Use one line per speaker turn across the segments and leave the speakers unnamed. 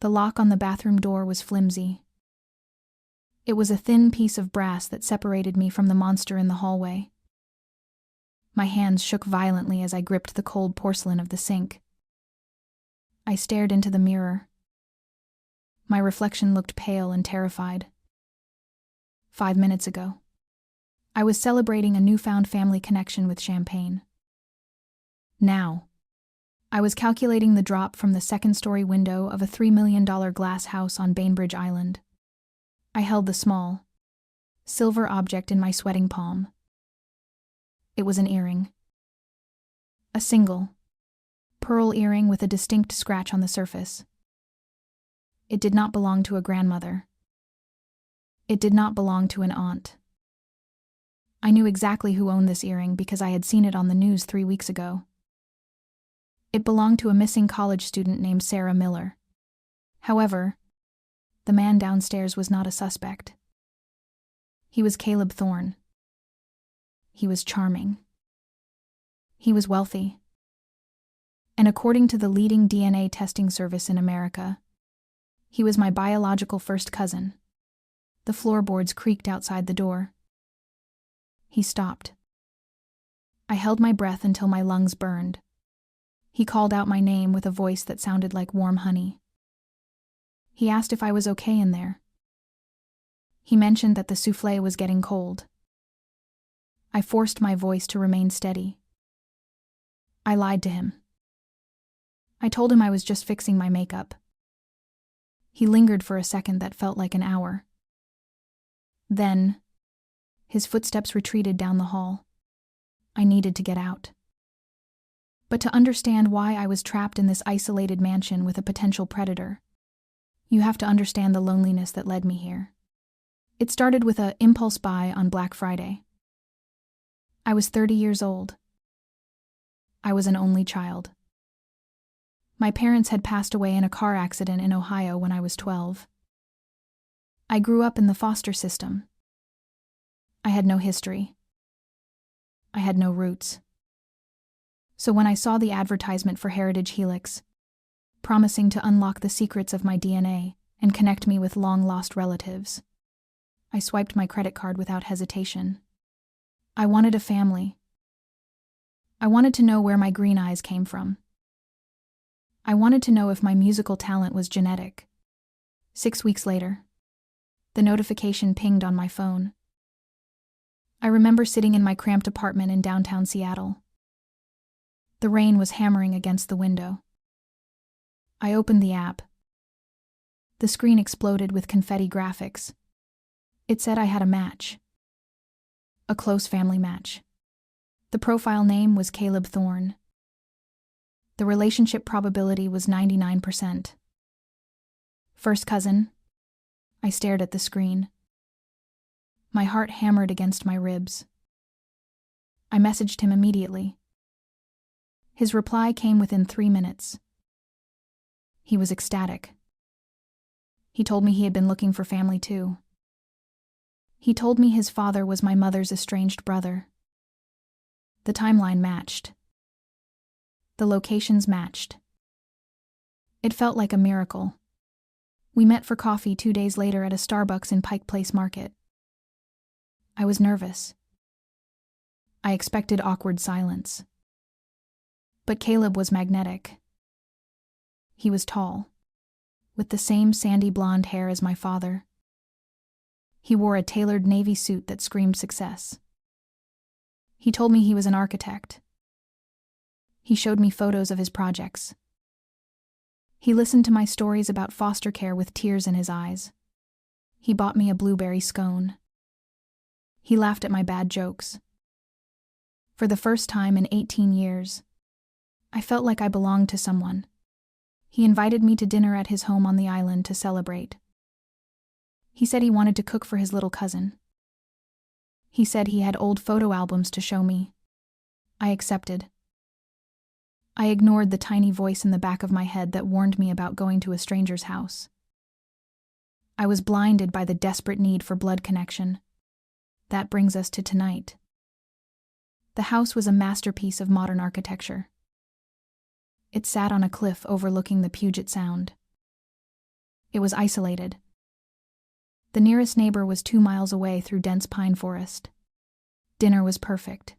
The lock on the bathroom door was flimsy. It was a thin piece of brass that separated me from the monster in the hallway. My hands shook violently as I gripped the cold porcelain of the sink. I stared into the mirror. My reflection looked pale and terrified. 5 minutes ago, I was celebrating a newfound family connection with champagne. Now, I was calculating the drop from the second-story window of a $3 million glass house on Bainbridge Island. I held the small, silver object in my sweating palm. It was an earring. A single, pearl earring with a distinct scratch on the surface. It did not belong to a grandmother. It did not belong to an aunt. I knew exactly who owned this earring because I had seen it on the news 3 weeks ago. It belonged to a missing college student named Sarah Miller. However, the man downstairs was not a suspect. He was Caleb Thorne. He was charming. He was wealthy. And according to the leading DNA testing service in America, he was my biological first cousin. The floorboards creaked outside the door. He stopped. I held my breath until my lungs burned. He called out my name with a voice that sounded like warm honey. He asked if I was okay in there. He mentioned that the soufflé was getting cold. I forced my voice to remain steady. I lied to him. I told him I was just fixing my makeup. He lingered for a second that felt like an hour. Then, his footsteps retreated down the hall. I needed to get out. But to understand why I was trapped in this isolated mansion with a potential predator, you have to understand the loneliness that led me here. It started with an impulse buy on Black Friday. I was 30 years old. I was an only child. My parents had passed away in a car accident in Ohio when I was 12. I grew up in the foster system. I had no history. I had no roots. So when I saw the advertisement for Heritage Helix, promising to unlock the secrets of my DNA and connect me with long-lost relatives, I swiped my credit card without hesitation. I wanted a family. I wanted to know where my green eyes came from. I wanted to know if my musical talent was genetic. 6 weeks later, the notification pinged on my phone. I remember sitting in my cramped apartment in downtown Seattle. The rain was hammering against the window. I opened the app. The screen exploded with confetti graphics. It said I had a match. A close family match. The profile name was Caleb Thorne. The relationship probability was 99%. First cousin. I stared at the screen. My heart hammered against my ribs. I messaged him immediately. His reply came within 3 minutes. He was ecstatic. He told me he had been looking for family too. He told me his father was my mother's estranged brother. The timeline matched. The locations matched. It felt like a miracle. We met for coffee 2 days later at a Starbucks in Pike Place Market. I was nervous. I expected awkward silence. But Caleb was magnetic. He was tall, with the same sandy blonde hair as my father. He wore a tailored navy suit that screamed success. He told me he was an architect. He showed me photos of his projects. He listened to my stories about foster care with tears in his eyes. He bought me a blueberry scone. He laughed at my bad jokes. For the first time in 18 years, I felt like I belonged to someone. He invited me to dinner at his home on the island to celebrate. He said he wanted to cook for his little cousin. He said he had old photo albums to show me. I accepted. I ignored the tiny voice in the back of my head that warned me about going to a stranger's house. I was blinded by the desperate need for blood connection. That brings us to tonight. The house was a masterpiece of modern architecture. It sat on a cliff overlooking the Puget Sound. It was isolated. The nearest neighbor was 2 miles away through dense pine forest. Dinner was perfect.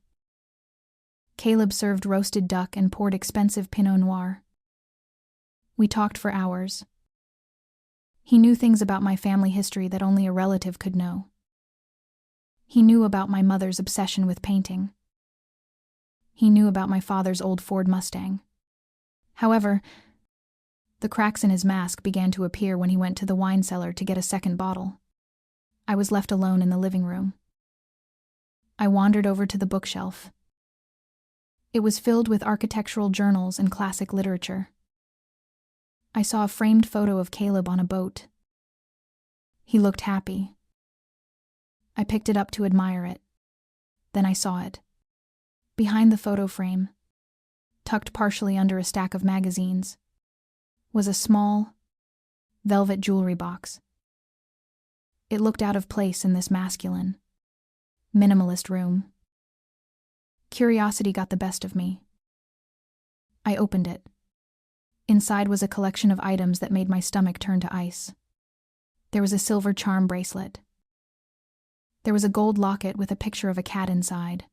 Caleb served roasted duck and poured expensive Pinot Noir. We talked for hours. He knew things about my family history that only a relative could know. He knew about my mother's obsession with painting. He knew about my father's old Ford Mustang. However, the cracks in his mask began to appear when he went to the wine cellar to get a second bottle. I was left alone in the living room. I wandered over to the bookshelf. It was filled with architectural journals and classic literature. I saw a framed photo of Caleb on a boat. He looked happy. I picked it up to admire it. Then I saw it. Behind the photo frame, tucked partially under a stack of magazines, was a small, velvet jewelry box. It looked out of place in this masculine, minimalist room. Curiosity got the best of me. I opened it. Inside was a collection of items that made my stomach turn to ice. There was a silver charm bracelet. There was a gold locket with a picture of a cat inside.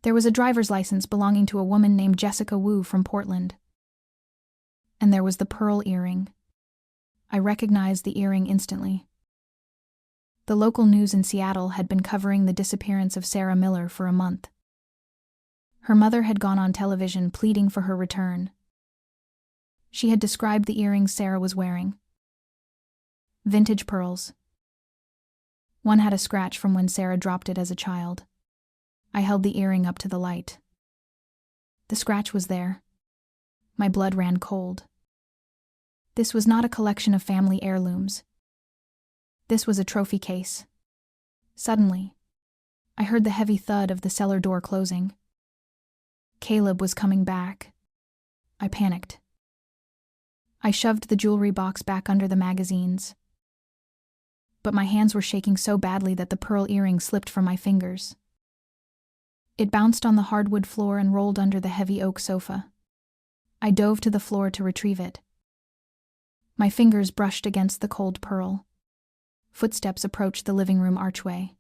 There was a driver's license belonging to a woman named Jessica Wu from Portland. And there was the pearl earring. I recognized the earring instantly. The local news in Seattle had been covering the disappearance of Sarah Miller for a month. Her mother had gone on television pleading for her return. She had described the earrings Sarah was wearing. Vintage pearls. One had a scratch from when Sarah dropped it as a child. I held the earring up to the light. The scratch was there. My blood ran cold. This was not a collection of family heirlooms. This was a trophy case. Suddenly, I heard the heavy thud of the cellar door closing. Caleb was coming back. I panicked. I shoved the jewelry box back under the magazines. But my hands were shaking so badly that the pearl earring slipped from my fingers. It bounced on the hardwood floor and rolled under the heavy oak sofa. I dove to the floor to retrieve it. My fingers brushed against the cold pearl. Footsteps approached the living room archway.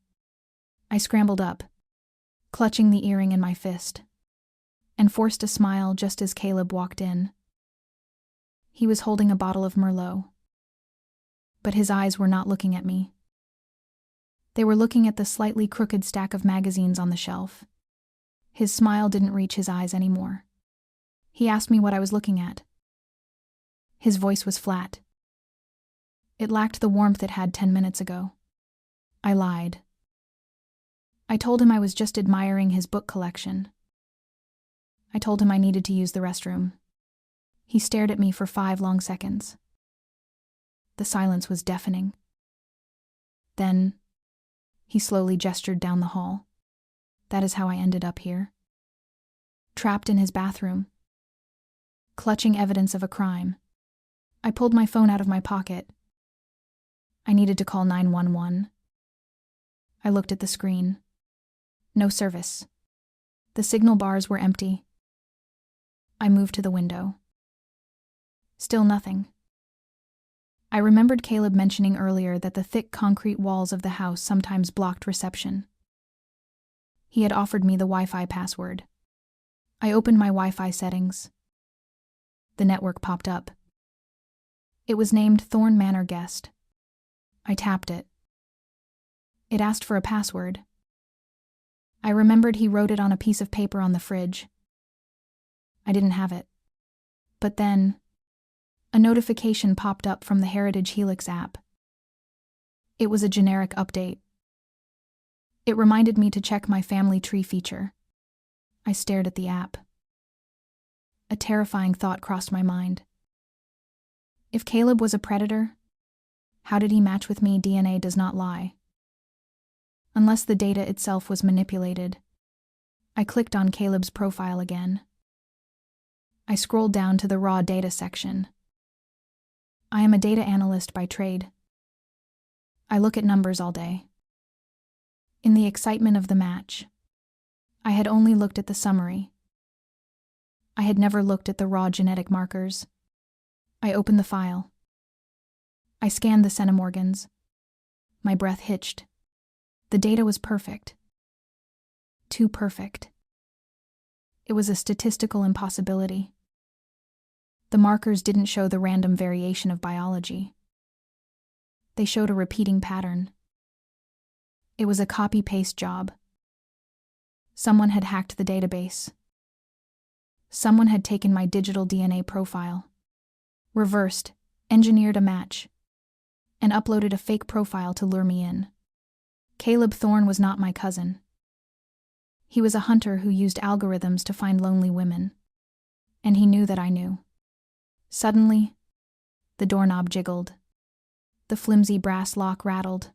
I scrambled up, clutching the earring in my fist, and forced a smile just as Caleb walked in. He was holding a bottle of Merlot. But his eyes were not looking at me. They were looking at the slightly crooked stack of magazines on the shelf. His smile didn't reach his eyes anymore. He asked me what I was looking at. His voice was flat. It lacked the warmth it had 10 minutes ago. I lied. I told him I was just admiring his book collection. I told him I needed to use the restroom. He stared at me for 5 long seconds. The silence was deafening. Then, he slowly gestured down the hall. That is how I ended up here. Trapped in his bathroom. Clutching evidence of a crime. I pulled my phone out of my pocket. I needed to call 911. I looked at the screen. No service. The signal bars were empty. I moved to the window. Still nothing. I remembered Caleb mentioning earlier that the thick concrete walls of the house sometimes blocked reception. He had offered me the Wi-Fi password. I opened my Wi-Fi settings. The network popped up. It was named Thorn Manor Guest. I tapped it. It asked for a password. I remembered he wrote it on a piece of paper on the fridge. I didn't have it. But then, a notification popped up from the Heritage Helix app. It was a generic update. It reminded me to check my family tree feature. I stared at the app. A terrifying thought crossed my mind. If Caleb was a predator, how did he match with me? DNA does not lie. Unless the data itself was manipulated. I clicked on Caleb's profile again. I scrolled down to the raw data section. I am a data analyst by trade. I look at numbers all day. In the excitement of the match, I had only looked at the summary. I had never looked at the raw genetic markers. I opened the file. I scanned the centimorgans. My breath hitched. The data was perfect. Too perfect. It was a statistical impossibility. The markers didn't show the random variation of biology. They showed a repeating pattern. It was a copy-paste job. Someone had hacked the database. Someone had taken my digital DNA profile, reversed, engineered a match, and uploaded a fake profile to lure me in. Caleb Thorne was not my cousin. He was a hunter who used algorithms to find lonely women, and he knew that I knew. Suddenly, the doorknob jiggled. The flimsy brass lock rattled.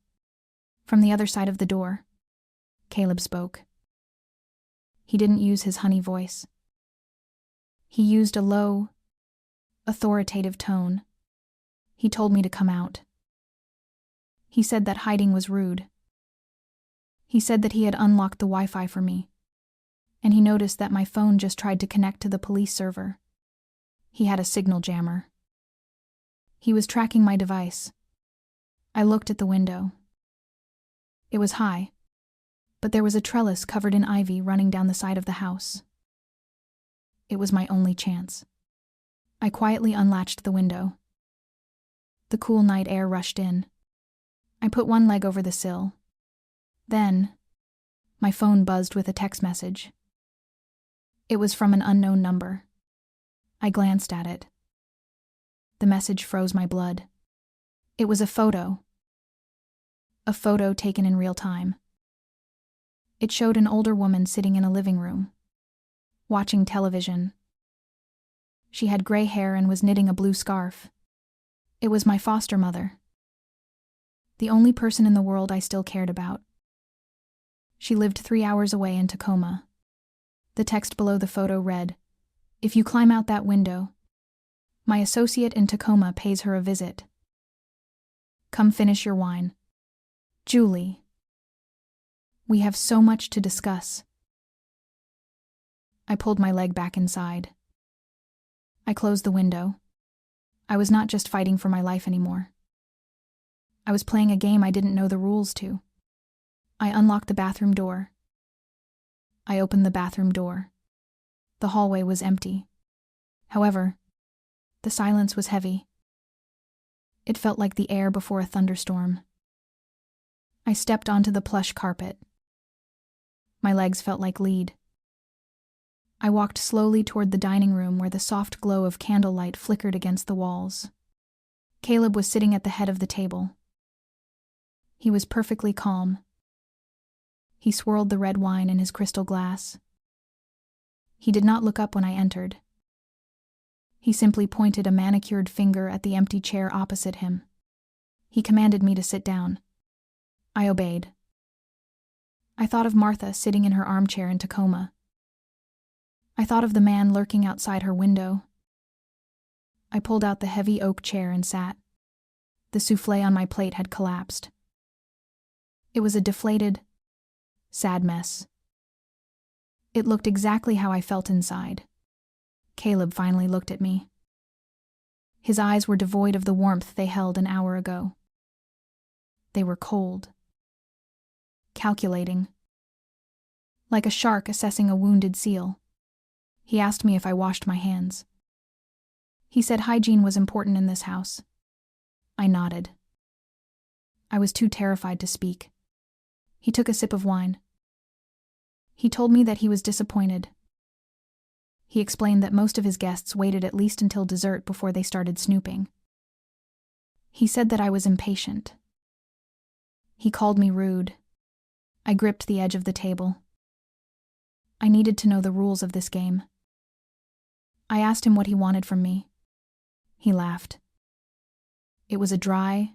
From the other side of the door, Caleb spoke. He didn't use his honey voice. He used a low, authoritative tone. He told me to come out. He said that hiding was rude. He said that he had unlocked the Wi-Fi for me, and he noticed that my phone just tried to connect to the police server. He had a signal jammer. He was tracking my device. I looked at the window. It was high, but there was a trellis covered in ivy running down the side of the house. It was my only chance. I quietly unlatched the window. The cool night air rushed in. I put one leg over the sill. Then, my phone buzzed with a text message. It was from an unknown number. I glanced at it. The message froze my blood. It was a photo. A photo taken in real time. It showed an older woman sitting in a living room, watching television. She had gray hair and was knitting a blue scarf. It was my foster mother. The only person in the world I still cared about. She lived 3 hours away in Tacoma. The text below the photo read, "If you climb out that window, my associate in Tacoma pays her a visit. Come finish your wine. Julie. We have so much to discuss." I pulled my leg back inside. I closed the window. I was not just fighting for my life anymore. I was playing a game I didn't know the rules to. I unlocked the bathroom door. I opened the bathroom door. The hallway was empty. However, the silence was heavy. It felt like the air before a thunderstorm. I stepped onto the plush carpet. My legs felt like lead. I walked slowly toward the dining room where the soft glow of candlelight flickered against the walls. Caleb was sitting at the head of the table. He was perfectly calm. He swirled the red wine in his crystal glass. He did not look up when I entered. He simply pointed a manicured finger at the empty chair opposite him. He commanded me to sit down. I obeyed. I thought of Martha sitting in her armchair in Tacoma. I thought of the man lurking outside her window. I pulled out the heavy oak chair and sat. The soufflé on my plate had collapsed. It was a deflated, sad mess. It looked exactly how I felt inside. Caleb finally looked at me. His eyes were devoid of the warmth they held an hour ago. They were cold. Calculating. Like a shark assessing a wounded seal. He asked me if I washed my hands. He said hygiene was important in this house. I nodded. I was too terrified to speak. He took a sip of wine. He told me that he was disappointed. He explained that most of his guests waited at least until dessert before they started snooping. He said that I was impatient. He called me rude. I gripped the edge of the table. I needed to know the rules of this game. I asked him what he wanted from me. He laughed. It was a dry,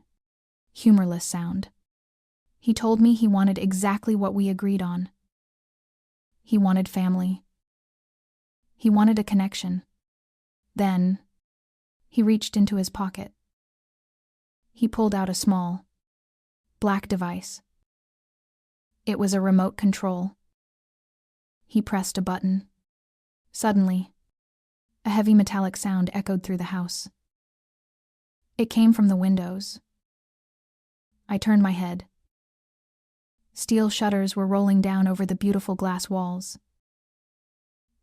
humorless sound. He told me he wanted exactly what we agreed on. He wanted family. He wanted a connection. Then, he reached into his pocket. He pulled out a small, black device. It was a remote control. He pressed a button. Suddenly, a heavy metallic sound echoed through the house. It came from the windows. I turned my head. Steel shutters were rolling down over the beautiful glass walls.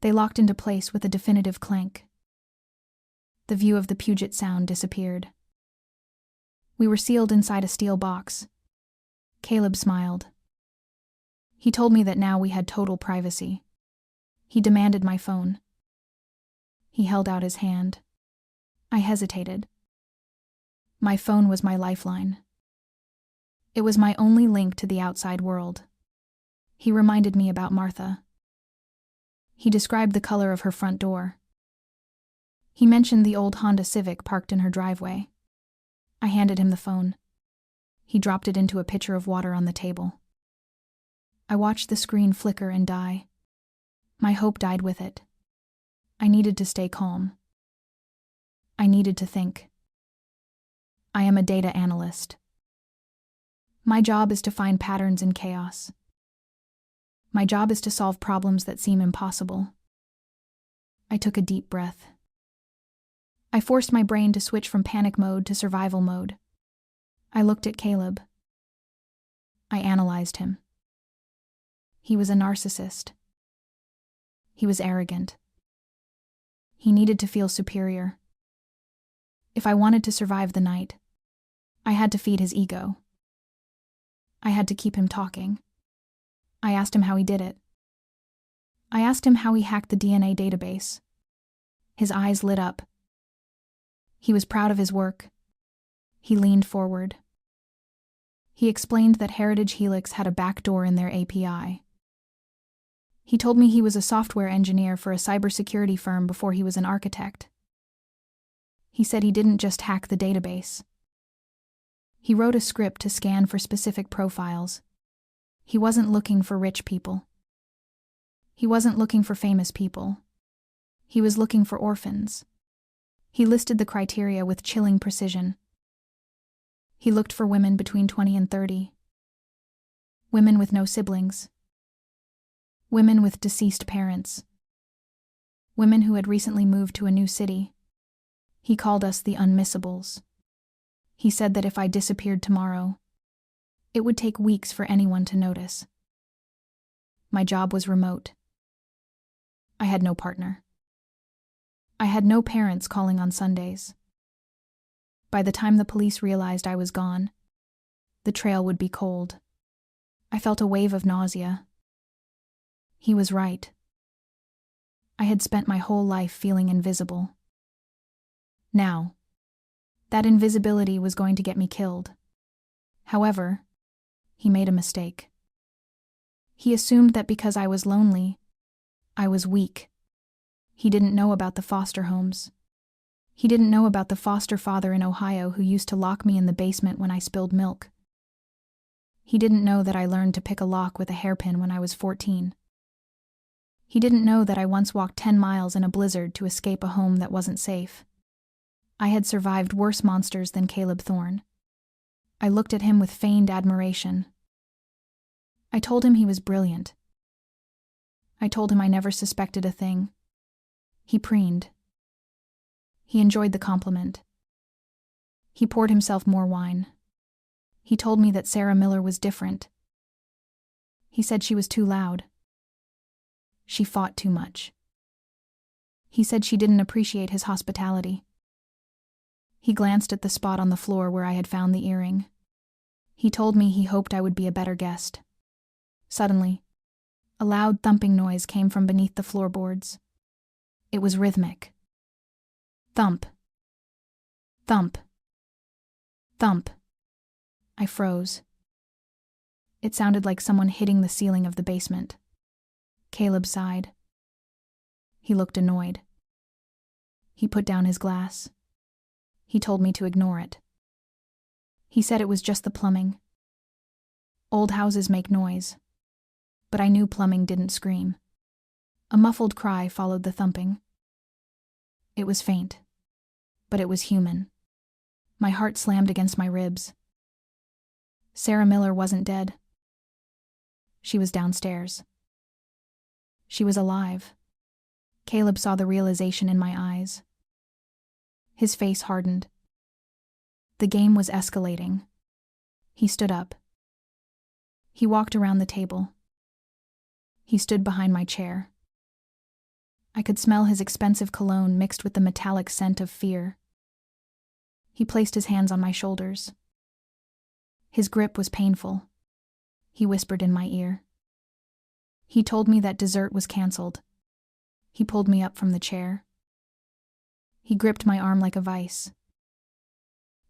They locked into place with a definitive clank. The view of the Puget Sound disappeared. We were sealed inside a steel box. Caleb smiled. He told me that now we had total privacy. He demanded my phone. He held out his hand. I hesitated. My phone was my lifeline. It was my only link to the outside world. He reminded me about Martha. He described the color of her front door. He mentioned the old Honda Civic parked in her driveway. I handed him the phone. He dropped it into a pitcher of water on the table. I watched the screen flicker and die. My hope died with it. I needed to stay calm. I needed to think. I am a data analyst. My job is to find patterns in chaos. My job is to solve problems that seem impossible. I took a deep breath. I forced my brain to switch from panic mode to survival mode. I looked at Caleb. I analyzed him. He was a narcissist. He was arrogant. He needed to feel superior. If I wanted to survive the night, I had to feed his ego. I had to keep him talking. I asked him how he did it. I asked him how he hacked the DNA database. His eyes lit up. He was proud of his work. He leaned forward. He explained that Heritage Helix had a backdoor in their API. He told me he was a software engineer for a cybersecurity firm before he was an architect. He said he didn't just hack the database. He wrote a script to scan for specific profiles. He wasn't looking for rich people. He wasn't looking for famous people. He was looking for orphans. He listed the criteria with chilling precision. He looked for women between 20 and 30. Women with no siblings. Women with deceased parents. Women who had recently moved to a new city. He called us the unmissables. He said that if I disappeared tomorrow, it would take weeks for anyone to notice. My job was remote. I had no partner. I had no parents calling on Sundays. By the time the police realized I was gone, the trail would be cold. I felt a wave of nausea. He was right. I had spent my whole life feeling invisible. Now, that invisibility was going to get me killed. However, he made a mistake. He assumed that because I was lonely, I was weak. He didn't know about the foster homes. He didn't know about the foster father in Ohio who used to lock me in the basement when I spilled milk. He didn't know that I learned to pick a lock with a hairpin when I was 14. He didn't know that I once walked 10 miles in a blizzard to escape a home that wasn't safe. I had survived worse monsters than Caleb Thorne. I looked at him with feigned admiration. I told him he was brilliant. I told him I never suspected a thing. He preened. He enjoyed the compliment. He poured himself more wine. He told me that Sarah Miller was different. He said she was too loud. She fought too much. He said she didn't appreciate his hospitality. He glanced at the spot on the floor where I had found the earring. He told me he hoped I would be a better guest. Suddenly, a loud thumping noise came from beneath the floorboards. It was rhythmic. Thump. Thump. Thump. I froze. It sounded like someone hitting the ceiling of the basement. Caleb sighed. He looked annoyed. He put down his glass. He told me to ignore it. He said it was just the plumbing. Old houses make noise, but I knew plumbing didn't scream. A muffled cry followed the thumping. It was faint, but it was human. My heart slammed against my ribs. Sarah Miller wasn't dead. She was downstairs. She was alive. Caleb saw the realization in my eyes. His face hardened. The game was escalating. He stood up. He walked around the table. He stood behind my chair. I could smell his expensive cologne mixed with the metallic scent of fear. He placed his hands on my shoulders. His grip was painful. He whispered in my ear. He told me that dessert was canceled. He pulled me up from the chair. He gripped my arm like a vice.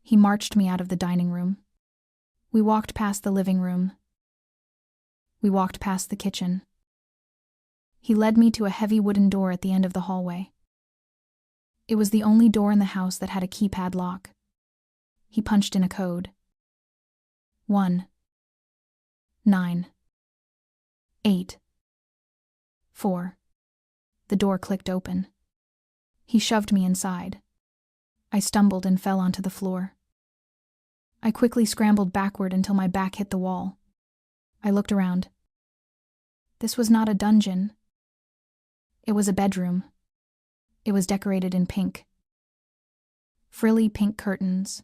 He marched me out of the dining room. We walked past the living room. We walked past the kitchen. He led me to a heavy wooden door at the end of the hallway. It was the only door in the house that had a keypad lock. He punched in a code. 1, 9, 8, 4. The door clicked open. He shoved me inside. I stumbled and fell onto the floor. I quickly scrambled backward until my back hit the wall. I looked around. This was not a dungeon. It was a bedroom. It was decorated in pink. Frilly pink curtains.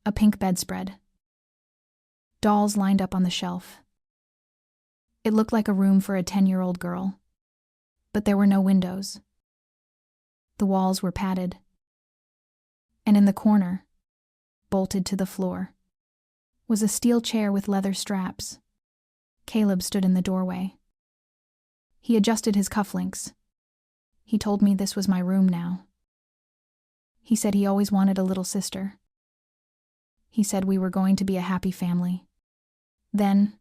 A pink bedspread. Dolls lined up on the shelf. It looked like a room for a 10-year-old girl. But there were no windows. The walls were padded. And in the corner, bolted to the floor, was a steel chair with leather straps. Caleb stood in the doorway. He adjusted his cufflinks. He told me this was my room now. He said he always wanted a little sister. He said we were going to be a happy family. Then,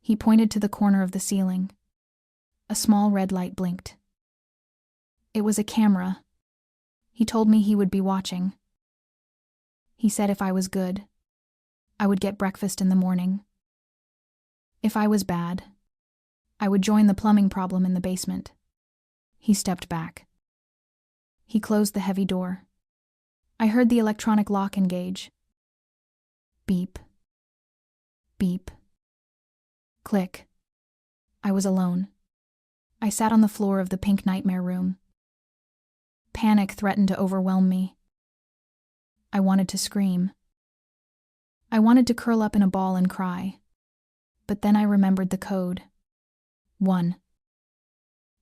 he pointed to the corner of the ceiling. A small red light blinked. It was a camera. He told me he would be watching. He said if I was good, I would get breakfast in the morning. If I was bad, I would join the plumbing problem in the basement. He stepped back. He closed the heavy door. I heard the electronic lock engage. Beep. Beep. Click. I was alone. I sat on the floor of the pink nightmare room. Panic threatened to overwhelm me. I wanted to scream. I wanted to curl up in a ball and cry. But then I remembered the code. 1,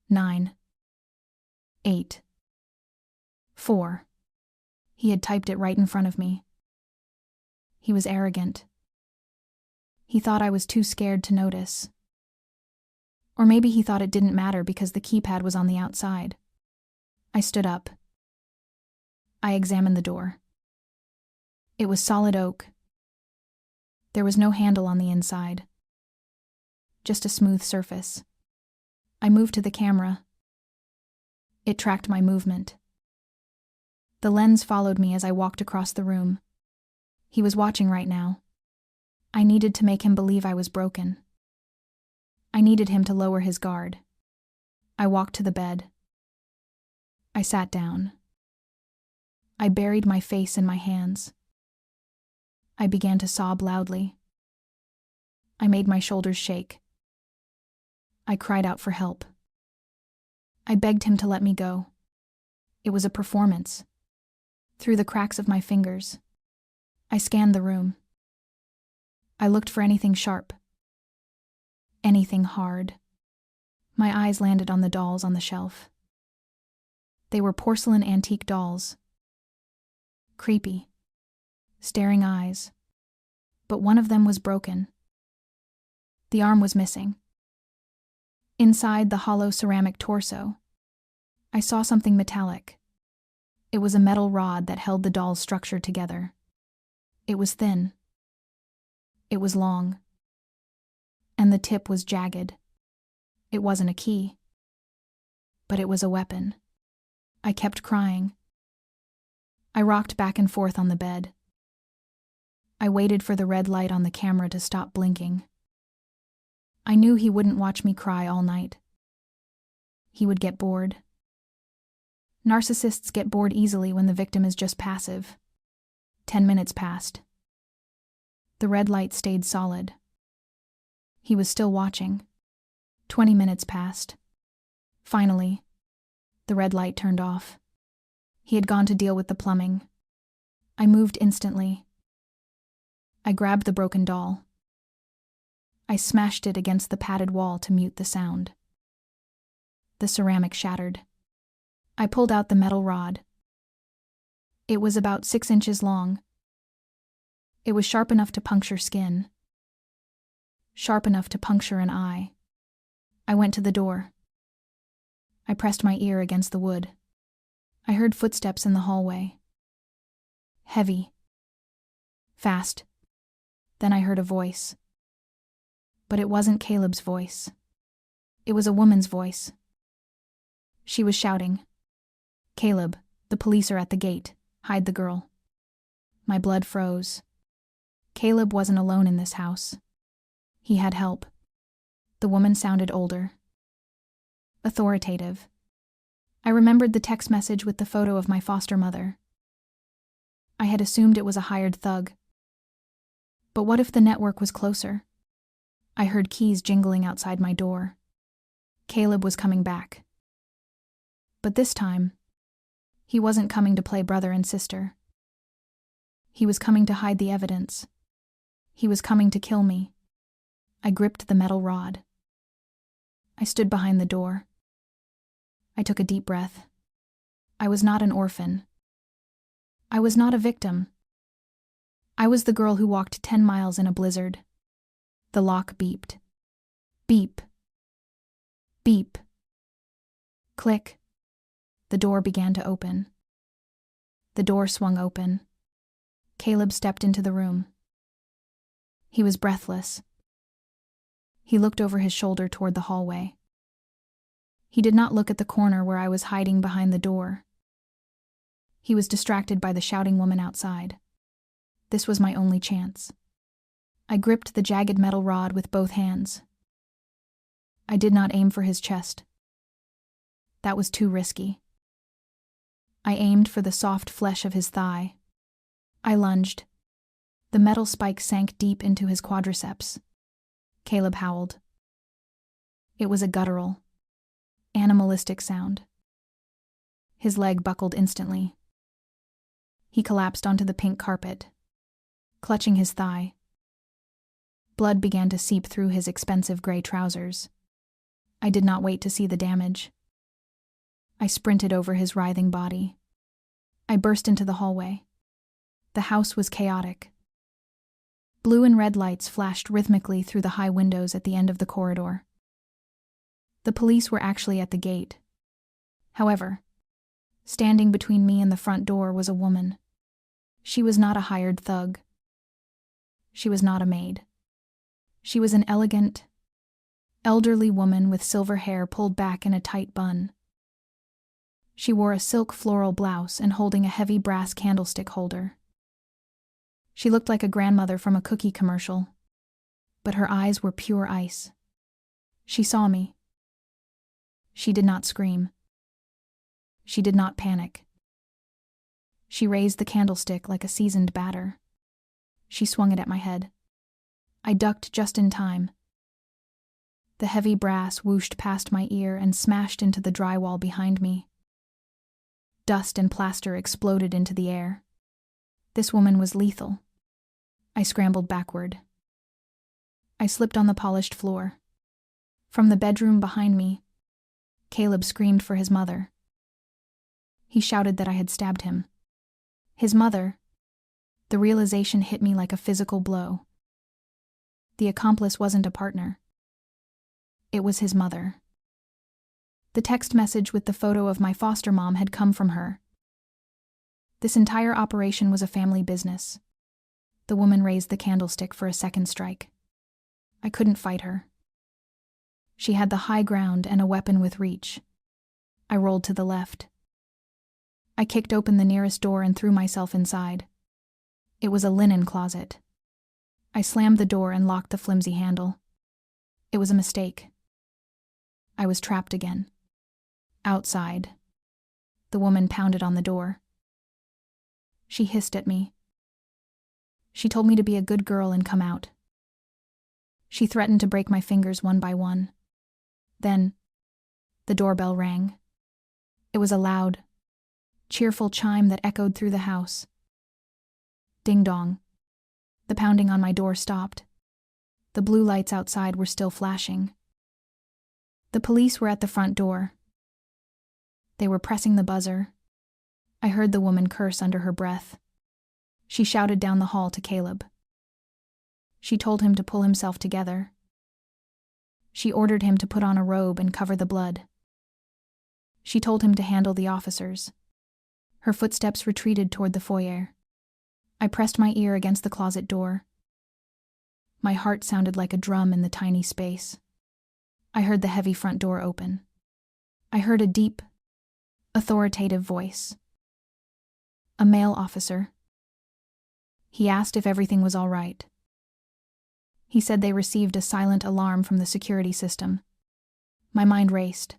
9, 8, 4. He had typed it right in front of me. He was arrogant. He thought I was too scared to notice. Or maybe he thought it didn't matter because the keypad was on the outside. I stood up. I examined the door. It was solid oak. There was no handle on the inside. Just a smooth surface. I moved to the camera. It tracked my movement. The lens followed me as I walked across the room. He was watching right now. I needed to make him believe I was broken. I needed him to lower his guard. I walked to the bed. I sat down. I buried my face in my hands. I began to sob loudly. I made my shoulders shake. I cried out for help. I begged him to let me go. It was a performance. Through the cracks of my fingers, I scanned the room. I looked for anything sharp. Anything hard. My eyes landed on the dolls on the shelf. They were porcelain antique dolls. Creepy. Staring eyes. But one of them was broken. The arm was missing. Inside the hollow ceramic torso, I saw something metallic. It was a metal rod that held the doll's structure together. It was thin. It was long. And the tip was jagged. It wasn't a key. But it was a weapon. I kept crying. I rocked back and forth on the bed. I waited for the red light on the camera to stop blinking. I knew he wouldn't watch me cry all night. He would get bored. Narcissists get bored easily when the victim is just passive. 10 minutes passed. The red light stayed solid. He was still watching. 20 minutes passed. Finally, the red light turned off. He had gone to deal with the plumbing. I moved instantly. I grabbed the broken doll. I smashed it against the padded wall to mute the sound. The ceramic shattered. I pulled out the metal rod. It was about 6 inches long. It was sharp enough to puncture skin. Sharp enough to puncture an eye. I went to the door. I pressed my ear against the wood. I heard footsteps in the hallway. Heavy. Fast. Then I heard a voice. But it wasn't Caleb's voice. It was a woman's voice. She was shouting, "Caleb, the police are at the gate. Hide the girl." My blood froze. Caleb wasn't alone in this house. He had help. The woman sounded older. Authoritative. I remembered the text message with the photo of my foster mother. I had assumed it was a hired thug. But what if the network was closer? I heard keys jingling outside my door. Caleb was coming back. But this time, he wasn't coming to play brother and sister. He was coming to hide the evidence. He was coming to kill me. I gripped the metal rod. I stood behind the door. I took a deep breath. I was not an orphan. I was not a victim. I was the girl who walked 10 miles in a blizzard. The lock beeped. Beep. Beep. Click. The door began to open. The door swung open. Caleb stepped into the room. He was breathless. He looked over his shoulder toward the hallway. He did not look at the corner where I was hiding behind the door. He was distracted by the shouting woman outside. This was my only chance. I gripped the jagged metal rod with both hands. I did not aim for his chest. That was too risky. I aimed for the soft flesh of his thigh. I lunged. The metal spike sank deep into his quadriceps. Caleb howled. It was a guttural, animalistic sound. His leg buckled instantly. He collapsed onto the pink carpet, clutching his thigh. Blood began to seep through his expensive gray trousers. I did not wait to see the damage. I sprinted over his writhing body. I burst into the hallway. The house was chaotic. Blue and red lights flashed rhythmically through the high windows at the end of the corridor. The police were actually at the gate. However, standing between me and the front door was a woman. She was not a hired thug. She was not a maid. She was an elegant, elderly woman with silver hair pulled back in a tight bun. She wore a silk floral blouse and holding a heavy brass candlestick holder. She looked like a grandmother from a cookie commercial, but her eyes were pure ice. She saw me. She did not scream. She did not panic. She raised the candlestick like a seasoned batter. She swung it at my head. I ducked just in time. The heavy brass whooshed past my ear and smashed into the drywall behind me. Dust and plaster exploded into the air. This woman was lethal. I scrambled backward. I slipped on the polished floor. From the bedroom behind me, Caleb screamed for his mother. He shouted that I had stabbed him. His mother. The realization hit me like a physical blow. The accomplice wasn't a partner. It was his mother. The text message with the photo of my foster mom had come from her. This entire operation was a family business. The woman raised the candlestick for a second strike. I couldn't fight her. She had the high ground and a weapon with reach. I rolled to the left. I kicked open the nearest door and threw myself inside. It was a linen closet. I slammed the door and locked the flimsy handle. It was a mistake. I was trapped again. Outside. The woman pounded on the door. She hissed at me. She told me to be a good girl and come out. She threatened to break my fingers one by one. Then, the doorbell rang. It was a loud, cheerful chime that echoed through the house. Ding-dong. The pounding on my door stopped. The blue lights outside were still flashing. The police were at the front door. They were pressing the buzzer. I heard the woman curse under her breath. She shouted down the hall to Caleb. She told him to pull himself together. She ordered him to put on a robe and cover the blood. She told him to handle the officers. Her footsteps retreated toward the foyer. I pressed my ear against the closet door. My heart sounded like a drum in the tiny space. I heard the heavy front door open. I heard a deep, authoritative voice. A male officer. He asked if everything was all right. He said they received a silent alarm from the security system. My mind raced.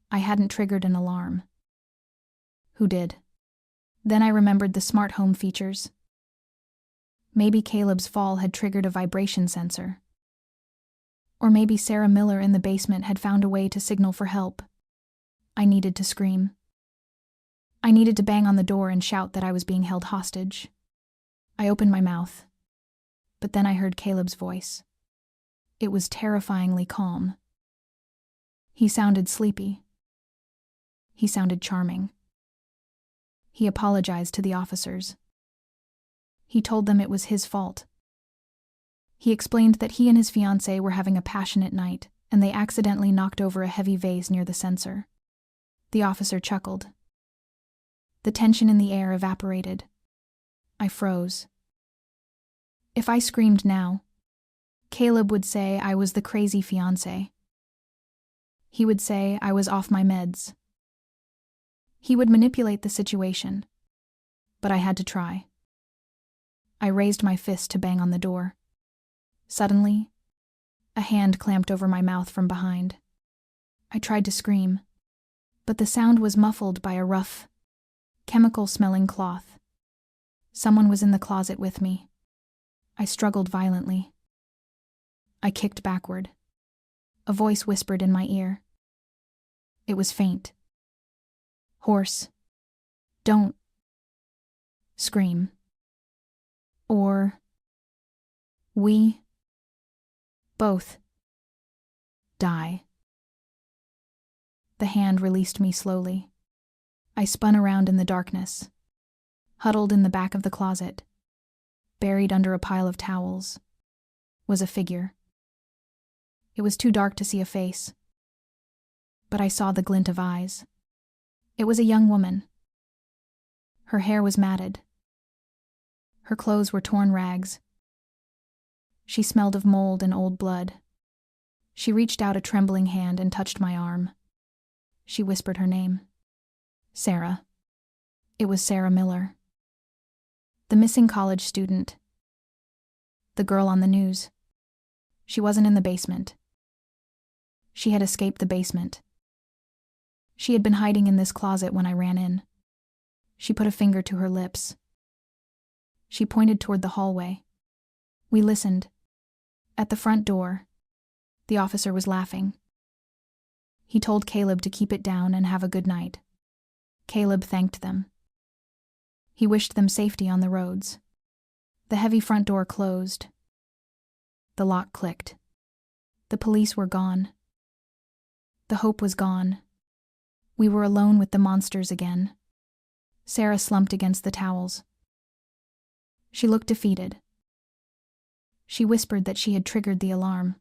I hadn't triggered an alarm. Who did? Then I remembered the smart home features. Maybe Caleb's fall had triggered a vibration sensor. Or maybe Sarah Miller in the basement had found a way to signal for help. I needed to scream. I needed to bang on the door and shout that I was being held hostage. I opened my mouth. But then I heard Caleb's voice. It was terrifyingly calm. He sounded sleepy. He sounded charming. He apologized to the officers. He told them it was his fault. He explained that he and his fiancée were having a passionate night, and they accidentally knocked over a heavy vase near the sensor. The officer chuckled. The tension in the air evaporated. I froze. If I screamed now, Caleb would say I was the crazy fiancé. He would say I was off my meds. He would manipulate the situation, but I had to try. I raised my fist to bang on the door. Suddenly, a hand clamped over my mouth from behind. I tried to scream, but the sound was muffled by a rough, chemical-smelling cloth. Someone was in the closet with me. I struggled violently. I kicked backward. A voice whispered in my ear. It was faint. Hoarse. Don't scream. Or we both die. The hand released me slowly. I spun around in the darkness. Huddled in the back of the closet, buried under a pile of towels, was a figure. It was too dark to see a face, but I saw the glint of eyes. It was a young woman. Her hair was matted. Her clothes were torn rags. She smelled of mold and old blood. She reached out a trembling hand and touched my arm. She whispered her name. Sarah. It was Sarah Miller. The missing college student. The girl on the news. She wasn't in the basement. She had escaped the basement. She had been hiding in this closet when I ran in. She put a finger to her lips. She pointed toward the hallway. We listened. At the front door, the officer was laughing. He told Caleb to keep it down and have a good night. Caleb thanked them. He wished them safety on the roads. The heavy front door closed. The lock clicked. The police were gone. The hope was gone. We were alone with the monsters again. Sarah slumped against the towels. She looked defeated. She whispered that she had triggered the alarm.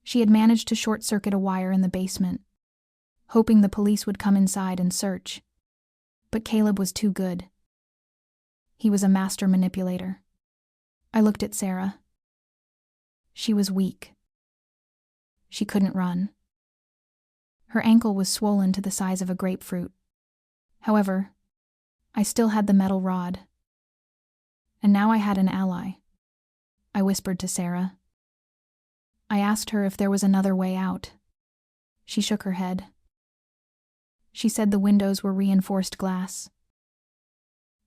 She had managed to short-circuit a wire in the basement, hoping the police would come inside and search. But Caleb was too good. He was a master manipulator. I looked at Sarah. She was weak. She couldn't run. Her ankle was swollen to the size of a grapefruit. However, I still had the metal rod. And now I had an ally. I whispered to Sarah. I asked her if there was another way out. She shook her head. She said the windows were reinforced glass.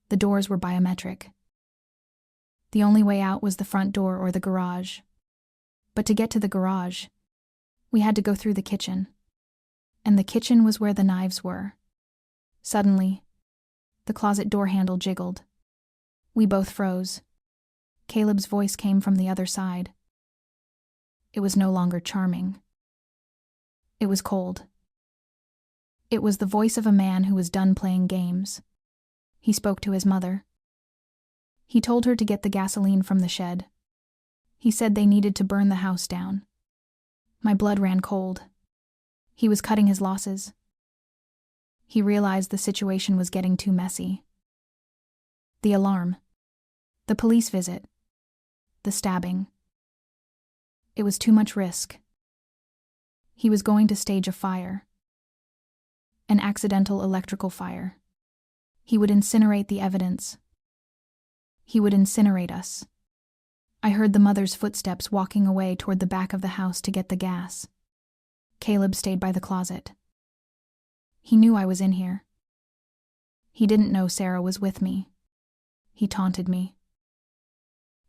The doors were biometric. The only way out was the front door or the garage. But to get to the garage, we had to go through the kitchen. And the kitchen was where the knives were. Suddenly, the closet door handle jiggled. We both froze. Caleb's voice came from the other side. It was no longer charming. It was cold. It was the voice of a man who was done playing games. He spoke to his mother. He told her to get the gasoline from the shed. He said they needed to burn the house down. My blood ran cold. He was cutting his losses. He realized the situation was getting too messy. The alarm. The police visit. The stabbing. It was too much risk. He was going to stage a fire. An accidental electrical fire. He would incinerate the evidence. He would incinerate us. I heard the mother's footsteps walking away toward the back of the house to get the gas. Caleb stayed by the closet. He knew I was in here. He didn't know Sarah was with me. He taunted me.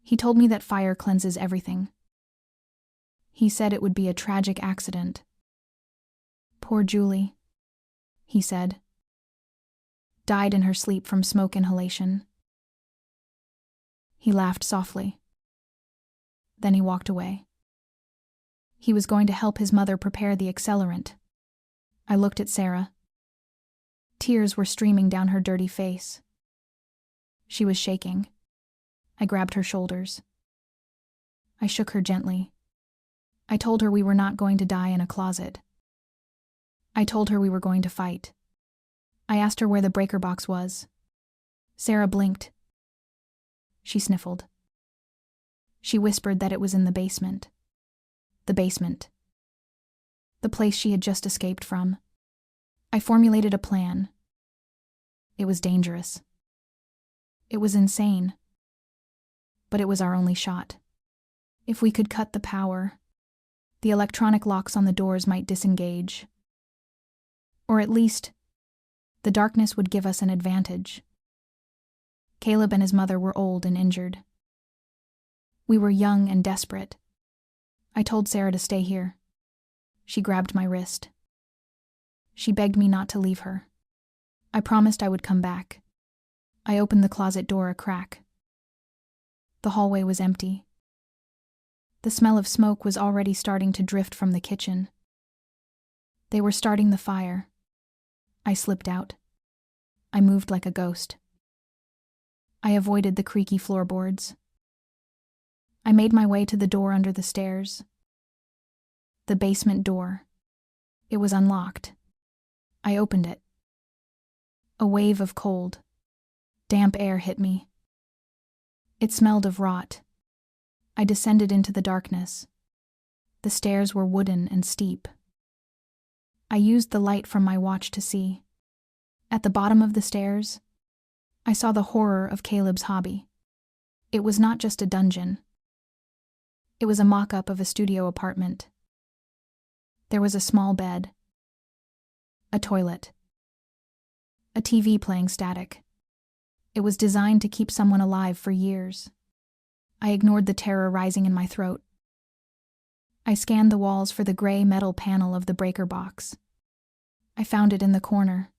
He told me that fire cleanses everything. He said it would be a tragic accident. Poor Julie, he said. Died in her sleep from smoke inhalation. He laughed softly. Then he walked away. He was going to help his mother prepare the accelerant. I looked at Sarah. Tears were streaming down her dirty face. She was shaking. I grabbed her shoulders. I shook her gently. I told her we were not going to die in a closet. I told her we were going to fight. I asked her where the breaker box was. Sarah blinked. She sniffled. She whispered that it was in the basement. The basement. The place she had just escaped from. I formulated a plan. It was dangerous. It was insane. But it was our only shot. If we could cut the power, the electronic locks on the doors might disengage. Or at least, the darkness would give us an advantage. Caleb and his mother were old and injured. We were young and desperate. I told Sarah to stay here. She grabbed my wrist. She begged me not to leave her. I promised I would come back. I opened the closet door a crack. The hallway was empty. The smell of smoke was already starting to drift from the kitchen. They were starting the fire. I slipped out. I moved like a ghost. I avoided the creaky floorboards. I made my way to the door under the stairs. The basement door. It was unlocked. I opened it. A wave of cold, damp air hit me. It smelled of rot. I descended into the darkness. The stairs were wooden and steep. I used the light from my watch to see. At the bottom of the stairs, I saw the horror of Caleb's hobby. It was not just a dungeon. It was a mock-up of a studio apartment. There was a small bed, a toilet, a TV playing static. It was designed to keep someone alive for years. I ignored the terror rising in my throat. I scanned the walls for the gray metal panel of the breaker box. I found it in the corner,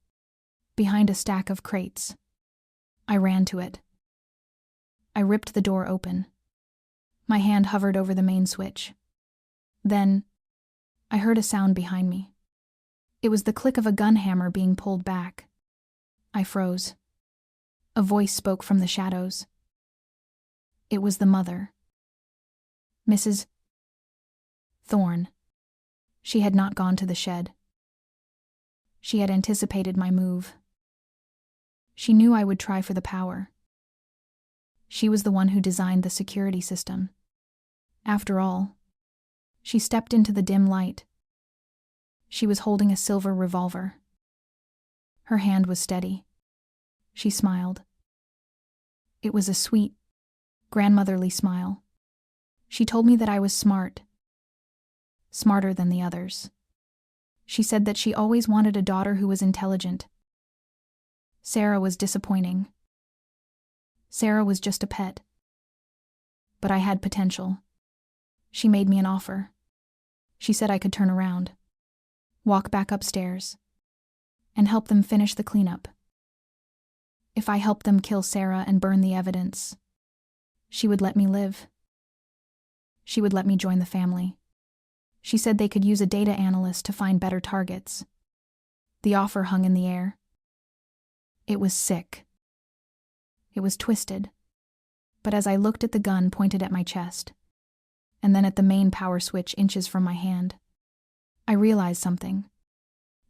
behind a stack of crates. I ran to it. I ripped the door open. My hand hovered over the main switch. Then, I heard a sound behind me. It was the click of a gun hammer being pulled back. I froze. A voice spoke from the shadows. It was the mother. Mrs. Thorne. She had not gone to the shed. She had anticipated my move. She knew I would try for the power. She was the one who designed the security system. After all, she stepped into the dim light. She was holding a silver revolver. Her hand was steady. She smiled. It was a sweet, grandmotherly smile. She told me that I was smart. Smarter than the others. She said that she always wanted a daughter who was intelligent. Sarah was disappointing. Sarah was just a pet. But I had potential. She made me an offer. She said I could turn around, walk back upstairs, and help them finish the cleanup. If I helped them kill Sarah and burn the evidence, she would let me live. She would let me join the family. She said they could use a data analyst to find better targets. The offer hung in the air. It was sick. It was twisted. But as I looked at the gun pointed at my chest, and then at the main power switch inches from my hand, I realized something.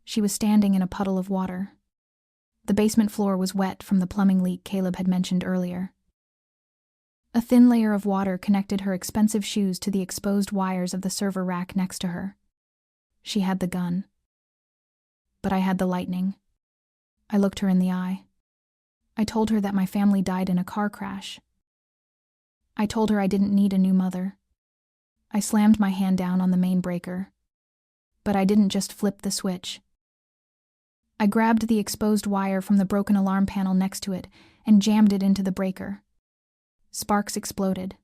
She was standing in a puddle of water. The basement floor was wet from the plumbing leak Caleb had mentioned earlier. A thin layer of water connected her expensive shoes to the exposed wires of the server rack next to her. She had the gun. But I had the lightning. I looked her in the eye. I told her that my family died in a car crash. I told her I didn't need a new mother. I slammed my hand down on the main breaker. But I didn't just flip the switch. I grabbed the exposed wire from the broken alarm panel next to it and jammed it into the breaker. Sparks exploded.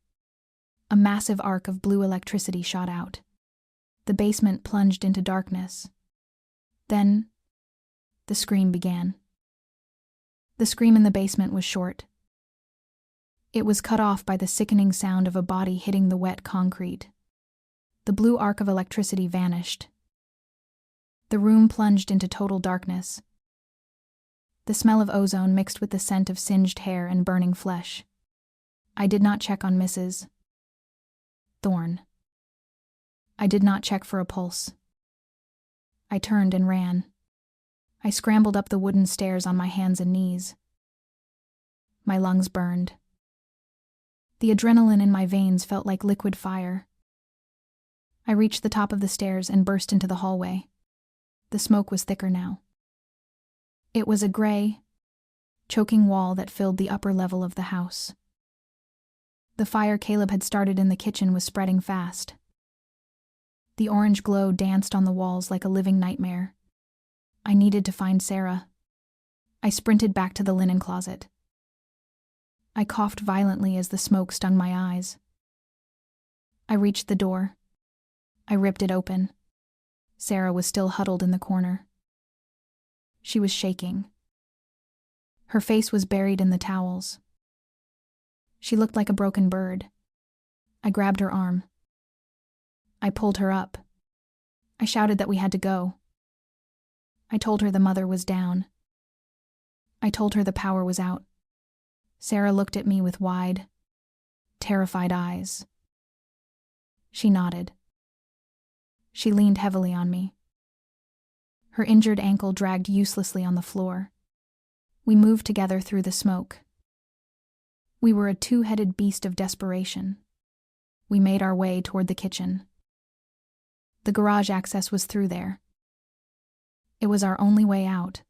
A massive arc of blue electricity shot out. The basement plunged into darkness. Then, the scream began. The scream in the basement was short. It was cut off by the sickening sound of a body hitting the wet concrete. The blue arc of electricity vanished. The room plunged into total darkness. The smell of ozone mixed with the scent of singed hair and burning flesh. I did not check on Mrs. Thorne. I did not check for a pulse. I turned and ran. I scrambled up the wooden stairs on my hands and knees. My lungs burned. The adrenaline in my veins felt like liquid fire. I reached the top of the stairs and burst into the hallway. The smoke was thicker now. It was a gray, choking wall that filled the upper level of the house. The fire Caleb had started in the kitchen was spreading fast. The orange glow danced on the walls like a living nightmare. I needed to find Sarah. I sprinted back to the linen closet. I coughed violently as the smoke stung my eyes. I reached the door. I ripped it open. Sarah was still huddled in the corner. She was shaking. Her face was buried in the towels. She looked like a broken bird. I grabbed her arm. I pulled her up. I shouted that we had to go. I told her the mother was down. I told her the power was out. Sarah looked at me with wide, terrified eyes. She nodded. She leaned heavily on me. Her injured ankle dragged uselessly on the floor. We moved together through the smoke. We were a two-headed beast of desperation. We made our way toward the kitchen. The garage access was through there. It was our only way out.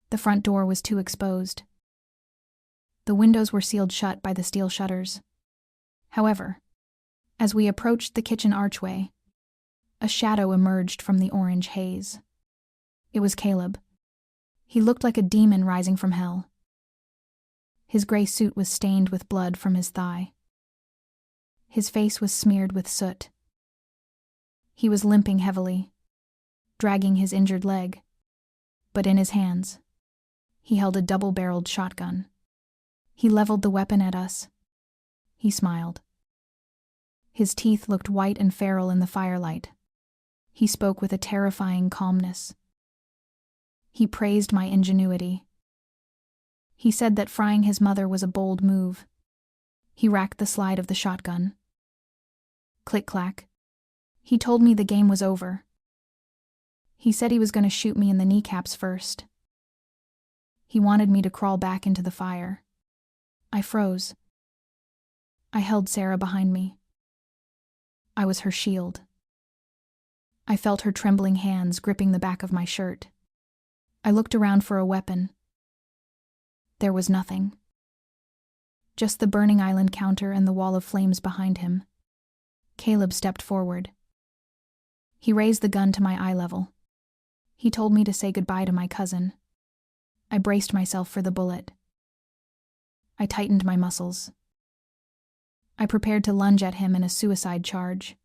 The front door was too exposed. The windows were sealed shut by the steel shutters. However, as we approached the kitchen archway, a shadow emerged from the orange haze. It was Caleb. He looked like a demon rising from hell. His gray suit was stained with blood from his thigh. His face was smeared with soot. He was limping heavily, dragging his injured leg, but in his hands, he held a double-barreled shotgun. He leveled the weapon at us. He smiled. His teeth looked white and feral in the firelight. He spoke with a terrifying calmness. He praised my ingenuity. He said that frying his mother was a bold move. He racked the slide of the shotgun. Click-clack. He told me the game was over. He said he was going to shoot me in the kneecaps first. He wanted me to crawl back into the fire. I froze. I held Sarah behind me. I was her shield. I felt her trembling hands gripping the back of my shirt. I looked around for a weapon. There was nothing. Just the burning island counter and the wall of flames behind him. Caleb stepped forward. He raised the gun to my eye level. He told me to say goodbye to my cousin. I braced myself for the bullet. I tightened my muscles. I prepared to lunge at him in a suicide charge.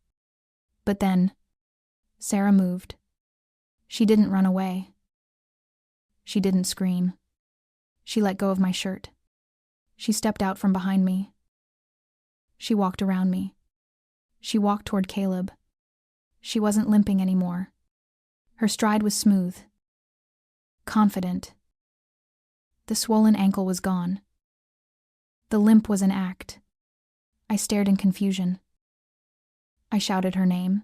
But then, Sarah moved. She didn't run away. She didn't scream. She let go of my shirt. She stepped out from behind me. She walked around me. She walked toward Caleb. She wasn't limping anymore. Her stride was smooth, confident. The swollen ankle was gone. The limp was an act. I stared in confusion. I shouted her name.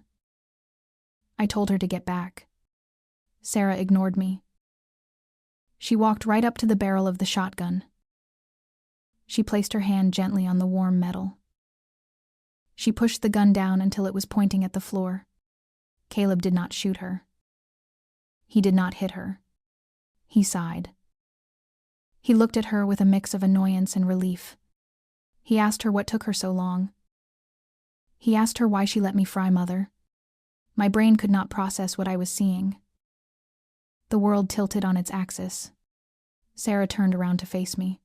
I told her to get back. Sarah ignored me. She walked right up to the barrel of the shotgun. She placed her hand gently on the warm metal. She pushed the gun down until it was pointing at the floor. Caleb did not shoot her. He did not hit her. He sighed. He looked at her with a mix of annoyance and relief. He asked her what took her so long. He asked her why she let me fry Mother. My brain could not process what I was seeing. The world tilted on its axis. Sarah turned around to face me.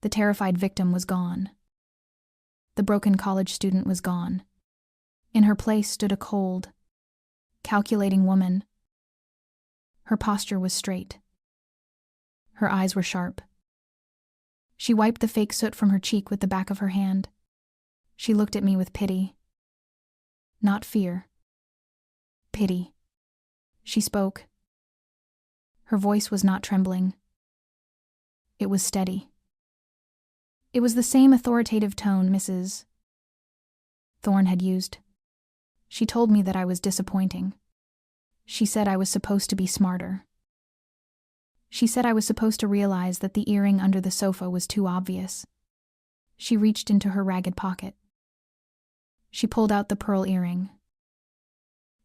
The terrified victim was gone. The broken college student was gone. In her place stood a cold, calculating woman. Her posture was straight. Her eyes were sharp. She wiped the fake soot from her cheek with the back of her hand. She looked at me with pity. Not fear. Pity. She spoke. Her voice was not trembling. It was steady. It was the same authoritative tone Mrs. Thorne had used. She told me that I was disappointing. She said I was supposed to be smarter. She said I was supposed to realize that the earring under the sofa was too obvious. She reached into her ragged pocket. She pulled out the pearl earring.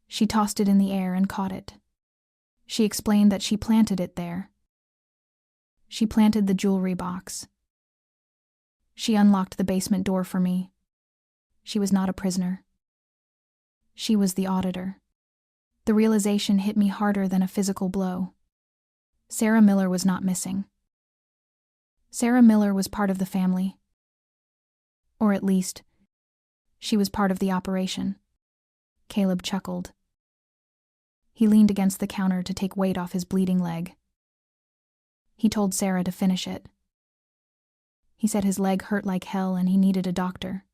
She tossed it in the air and caught it. She explained that she planted it there. She planted the jewelry box. She unlocked the basement door for me. She was not a prisoner. She was the auditor. The realization hit me harder than a physical blow. Sarah Miller was not missing. Sarah Miller was part of the family. Or at least, she was part of the operation. Caleb chuckled. He leaned against the counter to take weight off his bleeding leg. He told Sarah to finish it. He said his leg hurt like hell and he needed a doctor.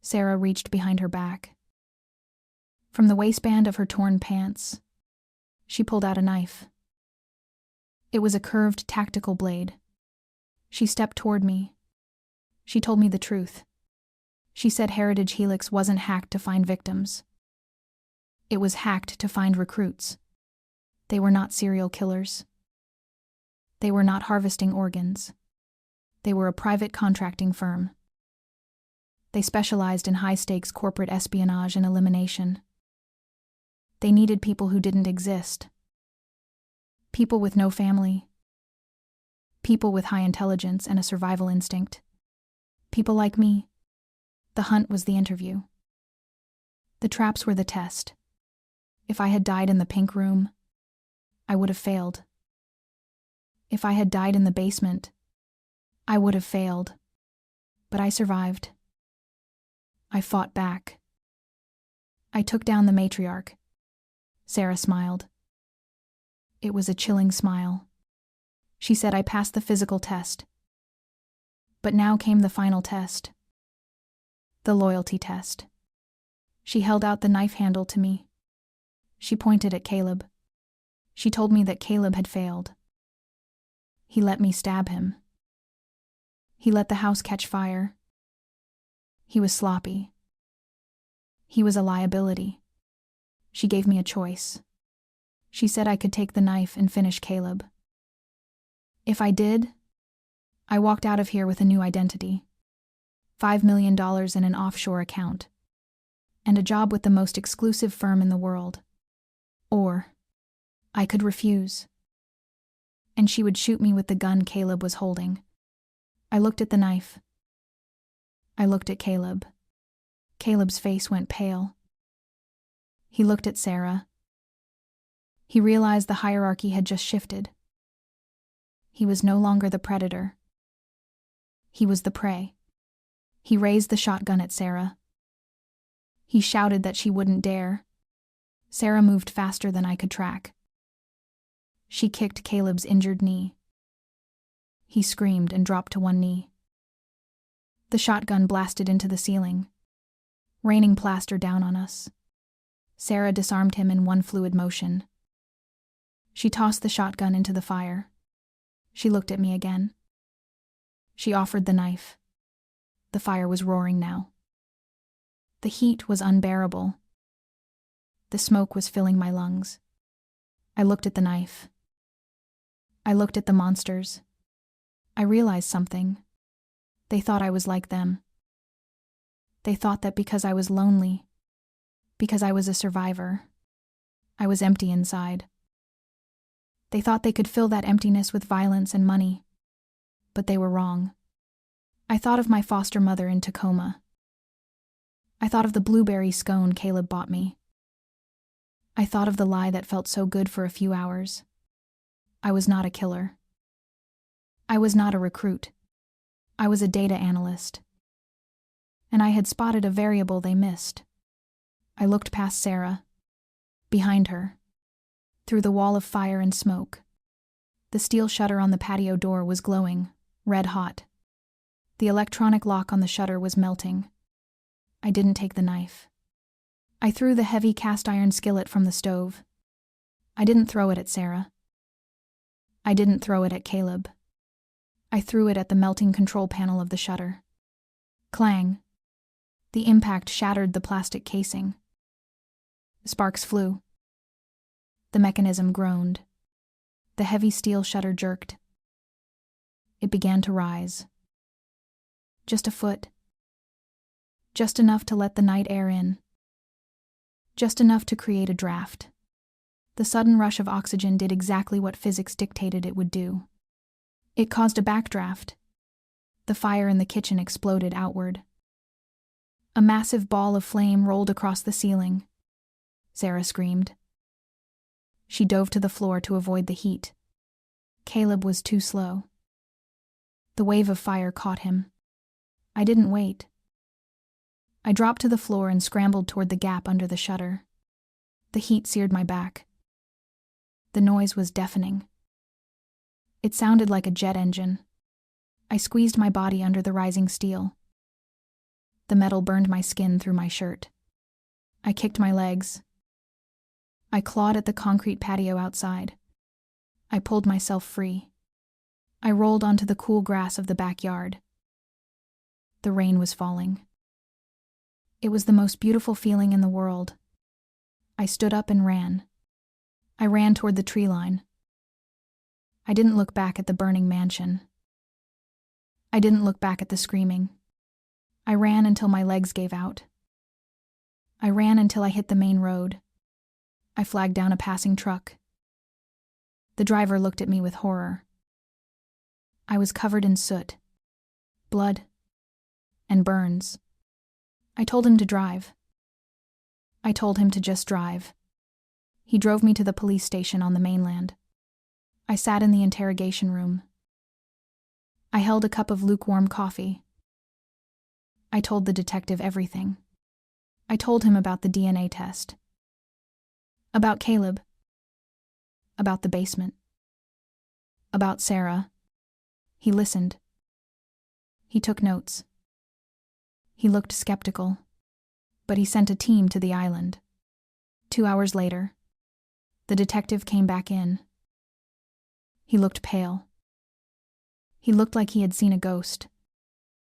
Sarah reached behind her back. From the waistband of her torn pants, she pulled out a knife. It was a curved tactical blade. She stepped toward me. She told me the truth. She said Heritage Helix wasn't hacked to find victims. It was hacked to find recruits. They were not serial killers. They were not harvesting organs. They were a private contracting firm. They specialized in high-stakes corporate espionage and elimination. They needed people who didn't exist. People with no family. People with high intelligence and a survival instinct. People like me. The hunt was the interview. The traps were the test. If I had died in the pink room, I would have failed. If I had died in the basement, I would have failed. But I survived. I fought back. I took down the matriarch. Sarah smiled. It was a chilling smile. She said I passed the physical test. But now came the final test. The loyalty test. She held out the knife handle to me. She pointed at Caleb. She told me that Caleb had failed. He let me stab him. He let the house catch fire. He was sloppy. He was a liability. She gave me a choice. She said I could take the knife and finish Caleb. If I did, I walked out of here with a new identity. $5 million in an offshore account. And a job with the most exclusive firm in the world. Or, I could refuse. And she would shoot me with the gun Caleb was holding. I looked at the knife. I looked at Caleb. Caleb's face went pale. He looked at Sarah. He realized the hierarchy had just shifted. He was no longer the predator. He was the prey. He raised the shotgun at Sarah. He shouted that she wouldn't dare. Sarah moved faster than I could track. She kicked Caleb's injured knee. he screamed and dropped to one knee. The shotgun blasted into the ceiling, raining plaster down on us. Sarah disarmed him in one fluid motion. She tossed the shotgun into the fire. She looked at me again. She offered the knife. The fire was roaring now. The heat was unbearable. The smoke was filling my lungs. I looked at the knife. I looked at the monsters. I realized something. They thought I was like them. They thought that because I was lonely, because I was a survivor, I was empty inside. They thought they could fill that emptiness with violence and money. But they were wrong. I thought of my foster mother in Tacoma. I thought of the blueberry scone Caleb bought me. I thought of the lie that felt so good for a few hours. I was not a killer. I was not a recruit. I was a data analyst. And I had spotted a variable they missed. I looked past Sarah. Behind her, through the wall of fire and smoke, the steel shutter on the patio door was glowing, red hot. The electronic lock on the shutter was melting. I didn't take the knife. I threw the heavy cast-iron skillet from the stove. I didn't throw it at Sarah. I didn't throw it at Caleb. I threw it at the melting control panel of the shutter. Clang. The impact shattered the plastic casing. Sparks flew. The mechanism groaned. The heavy steel shutter jerked. It began to rise. Just a foot. Just enough to let the night air in. Just enough to create a draft. The sudden rush of oxygen did exactly what physics dictated it would do. It caused a backdraft. The fire in the kitchen exploded outward. A massive ball of flame rolled across the ceiling. Sarah screamed. She dove to the floor to avoid the heat. Caleb was too slow. The wave of fire caught him. I didn't wait. I dropped to the floor and scrambled toward the gap under the shutter. The heat seared my back. The noise was deafening. It sounded like a jet engine. I squeezed my body under the rising steel. The metal burned my skin through my shirt. I kicked my legs. I clawed at the concrete patio outside. I pulled myself free. I rolled onto the cool grass of the backyard. The rain was falling. It was the most beautiful feeling in the world. I stood up and ran. I ran toward the tree line. I didn't look back at the burning mansion. I didn't look back at the screaming. I ran until my legs gave out. I ran until I hit the main road. I flagged down a passing truck. The driver looked at me with horror. I was covered in soot, blood, and burns. I told him to drive. I told him to just drive. He drove me to the police station on the mainland. I sat in the interrogation room. I held a cup of lukewarm coffee. I told the detective everything. I told him about the DNA test. About Caleb. About the basement. About Sarah. He listened. He took notes. He looked skeptical, but he sent a team to the island. 2 hours later, the detective came back in. He looked pale. He looked like he had seen a ghost.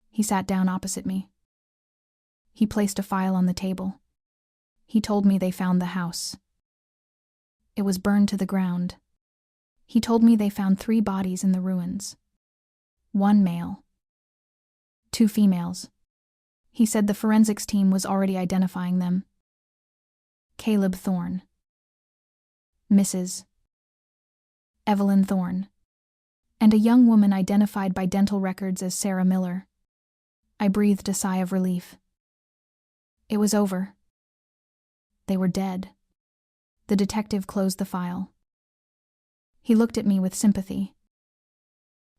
He sat down opposite me. He placed a file on the table. He told me they found the house. It was burned to the ground. He told me they found 3 bodies in the ruins. 1 male. 2 females. He said the forensics team was already identifying them. Caleb Thorne. Mrs. Evelyn Thorne. And a young woman identified by dental records as Sarah Miller. I breathed a sigh of relief. It was over. They were dead. The detective closed the file. He looked at me with sympathy.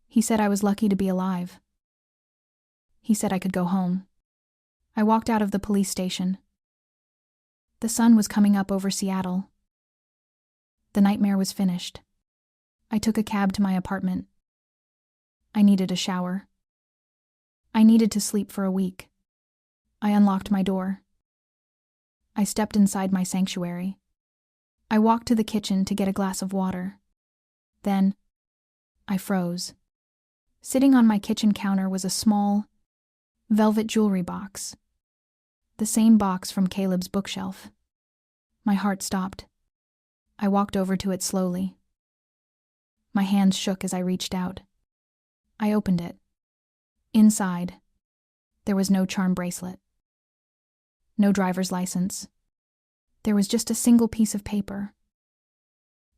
He said I was lucky to be alive. He said I could go home. I walked out of the police station. The sun was coming up over Seattle. The nightmare was finished. I took a cab to my apartment. I needed a shower. I needed to sleep for a week. I unlocked my door. I stepped inside my sanctuary. I walked to the kitchen to get a glass of water. Then, I froze. Sitting on my kitchen counter was a small, velvet jewelry box. The same box from Caleb's bookshelf. My heart stopped. I walked over to it slowly. My hands shook as I reached out. I opened it. Inside, there was no charm bracelet. No driver's license. There was just a single piece of paper.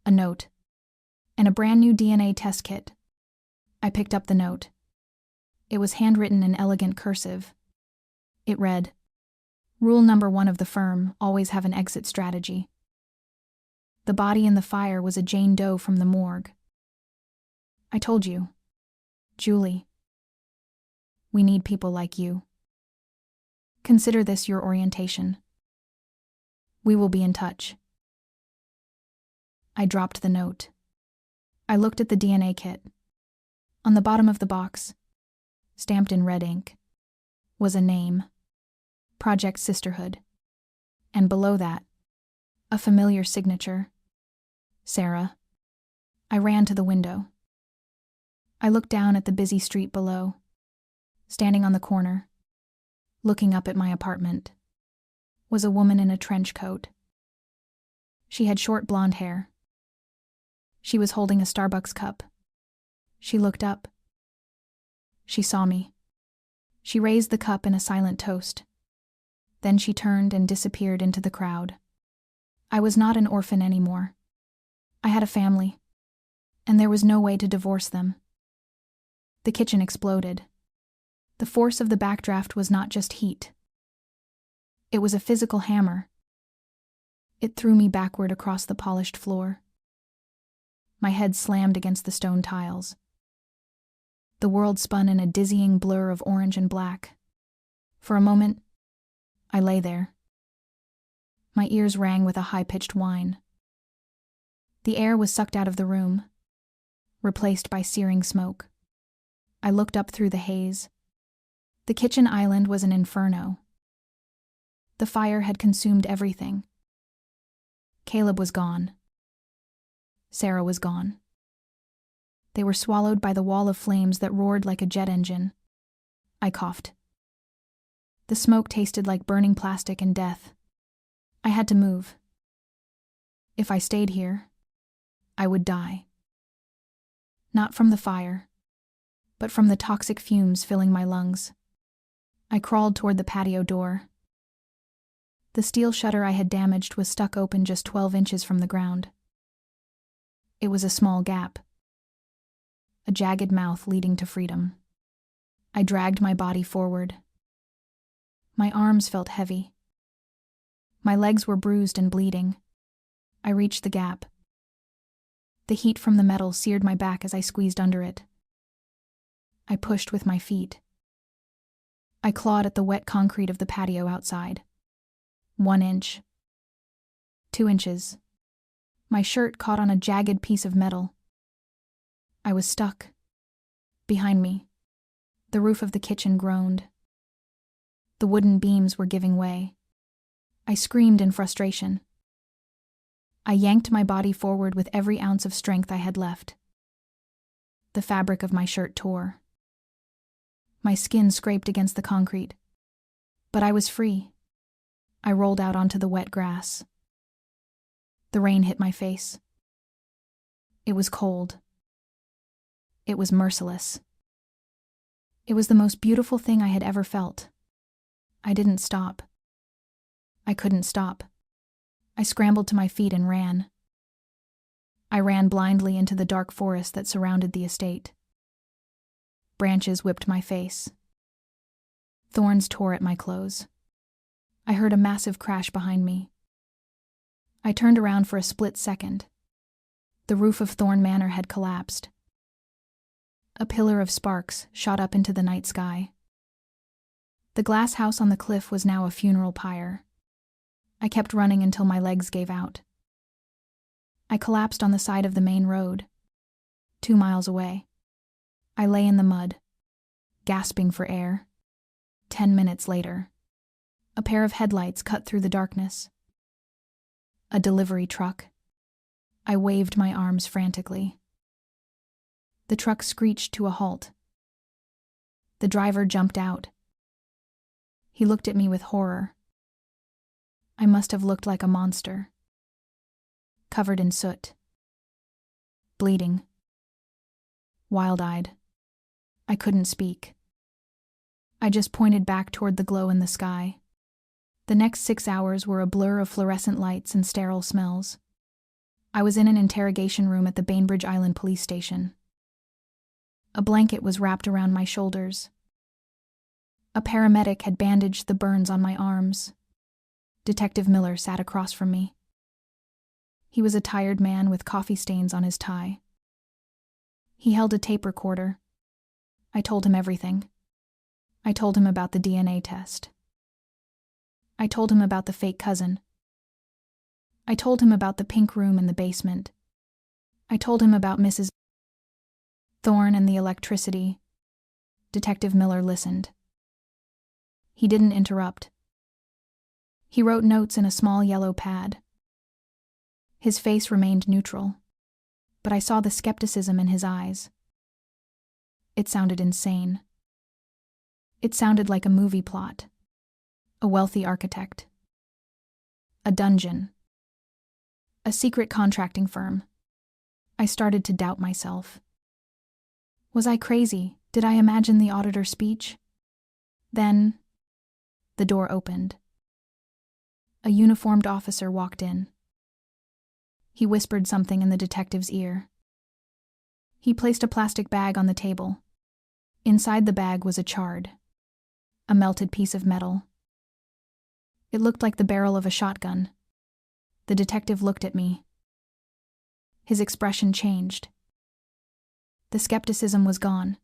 A note. And a brand new DNA test kit. I picked up the note. It was handwritten in elegant cursive. It read, "Rule number 1 of the firm, always have an exit strategy." The body in the fire was a Jane Doe from the morgue. I told you, Julie. We need people like you. Consider this your orientation. We will be in touch. I dropped the note. I looked at the DNA kit. On the bottom of the box, stamped in red ink, was a name, Project Sisterhood, and below that, a familiar signature, Sarah. I ran to the window. I looked down at the busy street below. Standing on the corner, looking up at my apartment, was a woman in a trench coat. She had short blonde hair. She was holding a Starbucks cup. She looked up. She saw me. She raised the cup in a silent toast. Then she turned and disappeared into the crowd. I was not an orphan anymore. I had a family, and there was no way to divorce them. The kitchen exploded. The force of the backdraft was not just heat. It was a physical hammer. It threw me backward across the polished floor. My head slammed against the stone tiles. The world spun in a dizzying blur of orange and black. For a moment, I lay there. My ears rang with a high-pitched whine. The air was sucked out of the room, replaced by searing smoke. I looked up through the haze. The kitchen island was an inferno. The fire had consumed everything. Caleb was gone. Sarah was gone. They were swallowed by the wall of flames that roared like a jet engine. I coughed. The smoke tasted like burning plastic and death. I had to move. If I stayed here, I would die. Not from the fire, but from the toxic fumes filling my lungs. I crawled toward the patio door. The steel shutter I had damaged was stuck open just 12 inches from the ground. It was a small gap. A jagged mouth leading to freedom. I dragged my body forward. My arms felt heavy. My legs were bruised and bleeding. I reached the gap. The heat from the metal seared my back as I squeezed under it. I pushed with my feet. I clawed at the wet concrete of the patio outside. 1 inch. 2 inches. My shirt caught on a jagged piece of metal. I was stuck. Behind me, the roof of the kitchen groaned. The wooden beams were giving way. I screamed in frustration. I yanked my body forward with every ounce of strength I had left. The fabric of my shirt tore. My skin scraped against the concrete. But I was free. I rolled out onto the wet grass. The rain hit my face. It was cold. It was merciless. It was the most beautiful thing I had ever felt. I didn't stop. I couldn't stop. I scrambled to my feet and ran. I ran blindly into the dark forest that surrounded the estate. Branches whipped my face. Thorns tore at my clothes. I heard a massive crash behind me. I turned around for a split second. The roof of Thorn Manor had collapsed. A pillar of sparks shot up into the night sky. The glass house on the cliff was now a funeral pyre. I kept running until my legs gave out. I collapsed on the side of the main road, 2 miles away. I lay in the mud, gasping for air. 10 minutes later, a pair of headlights cut through the darkness. A delivery truck. I waved my arms frantically. The truck screeched to a halt. The driver jumped out. He looked at me with horror. I must have looked like a monster. Covered in soot. Bleeding. Wild-eyed. I couldn't speak. I just pointed back toward the glow in the sky. The next 6 hours were a blur of fluorescent lights and sterile smells. I was in an interrogation room at the Bainbridge Island police station. A blanket was wrapped around my shoulders. A paramedic had bandaged the burns on my arms. Detective Miller sat across from me. He was a tired man with coffee stains on his tie. He held a tape recorder. I told him everything. I told him about the DNA test. I told him about the fake cousin. I told him about the pink room in the basement. I told him about Mrs. Thorne and the electricity. Detective Miller listened. He didn't interrupt. He wrote notes in a small yellow pad. His face remained neutral, but I saw the skepticism in his eyes. It sounded insane. It sounded like a movie plot. A wealthy architect. A dungeon. A secret contracting firm. I started to doubt myself. Was I crazy? Did I imagine the auditor's speech? Then, the door opened. A uniformed officer walked in. He whispered something in the detective's ear. He placed a plastic bag on the table. Inside the bag was a chard. A melted piece of metal. It looked like the barrel of a shotgun. The detective looked at me. His expression changed. The skepticism was gone.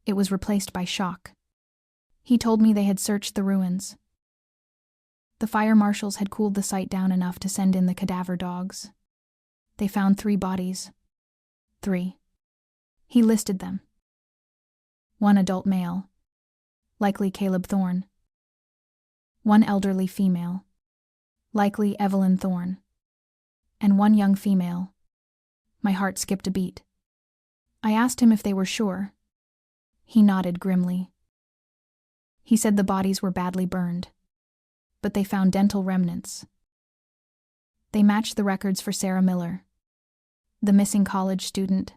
It was replaced by shock. He told me they had searched the ruins. The fire marshals had cooled the site down enough to send in the cadaver dogs. They found 3 bodies. 3. He listed them. 1 adult male, likely Caleb Thorne. 1 elderly female, likely Evelyn Thorne. And 1 young female. My heart skipped a beat. I asked him if they were sure. He nodded grimly. He said the bodies were badly burned, but they found dental remnants. They matched the records for Sarah Miller, the missing college student.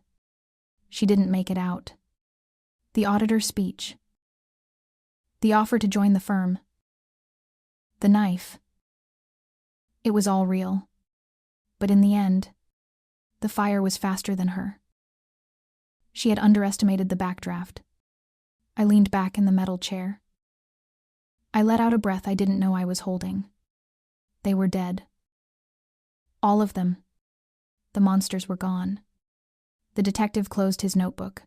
She didn't make it out. The auditor's speech. The offer to join the firm. The knife. It was all real. But in the end, the fire was faster than her. She had underestimated the backdraft. I leaned back in the metal chair. I let out a breath I didn't know I was holding. They were dead. All of them. The monsters were gone. The detective closed his notebook.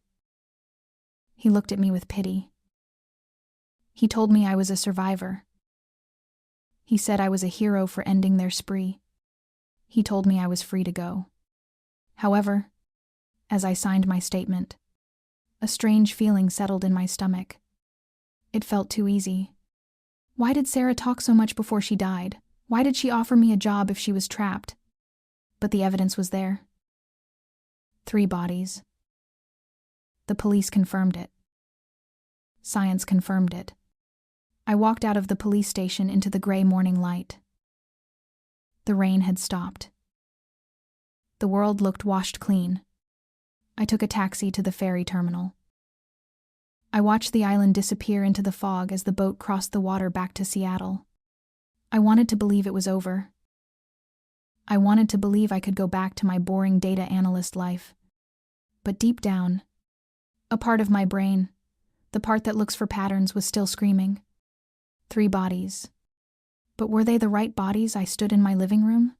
He looked at me with pity. He told me I was a survivor. He said I was a hero for ending their spree. He told me I was free to go. However, as I signed my statement, a strange feeling settled in my stomach. It felt too easy. Why did Sarah talk so much before she died? Why did she offer me a job if she was trapped? But the evidence was there. 3 bodies. The police confirmed it. Science confirmed it. I walked out of the police station into the gray morning light. The rain had stopped. The world looked washed clean. I took a taxi to the ferry terminal. I watched the island disappear into the fog as the boat crossed the water back to Seattle. I wanted to believe it was over. I wanted to believe I could go back to my boring data analyst life. But deep down, a part of my brain, the part that looks for patterns, was still screaming. 3 bodies. But were they the right bodies? I stood in my living room.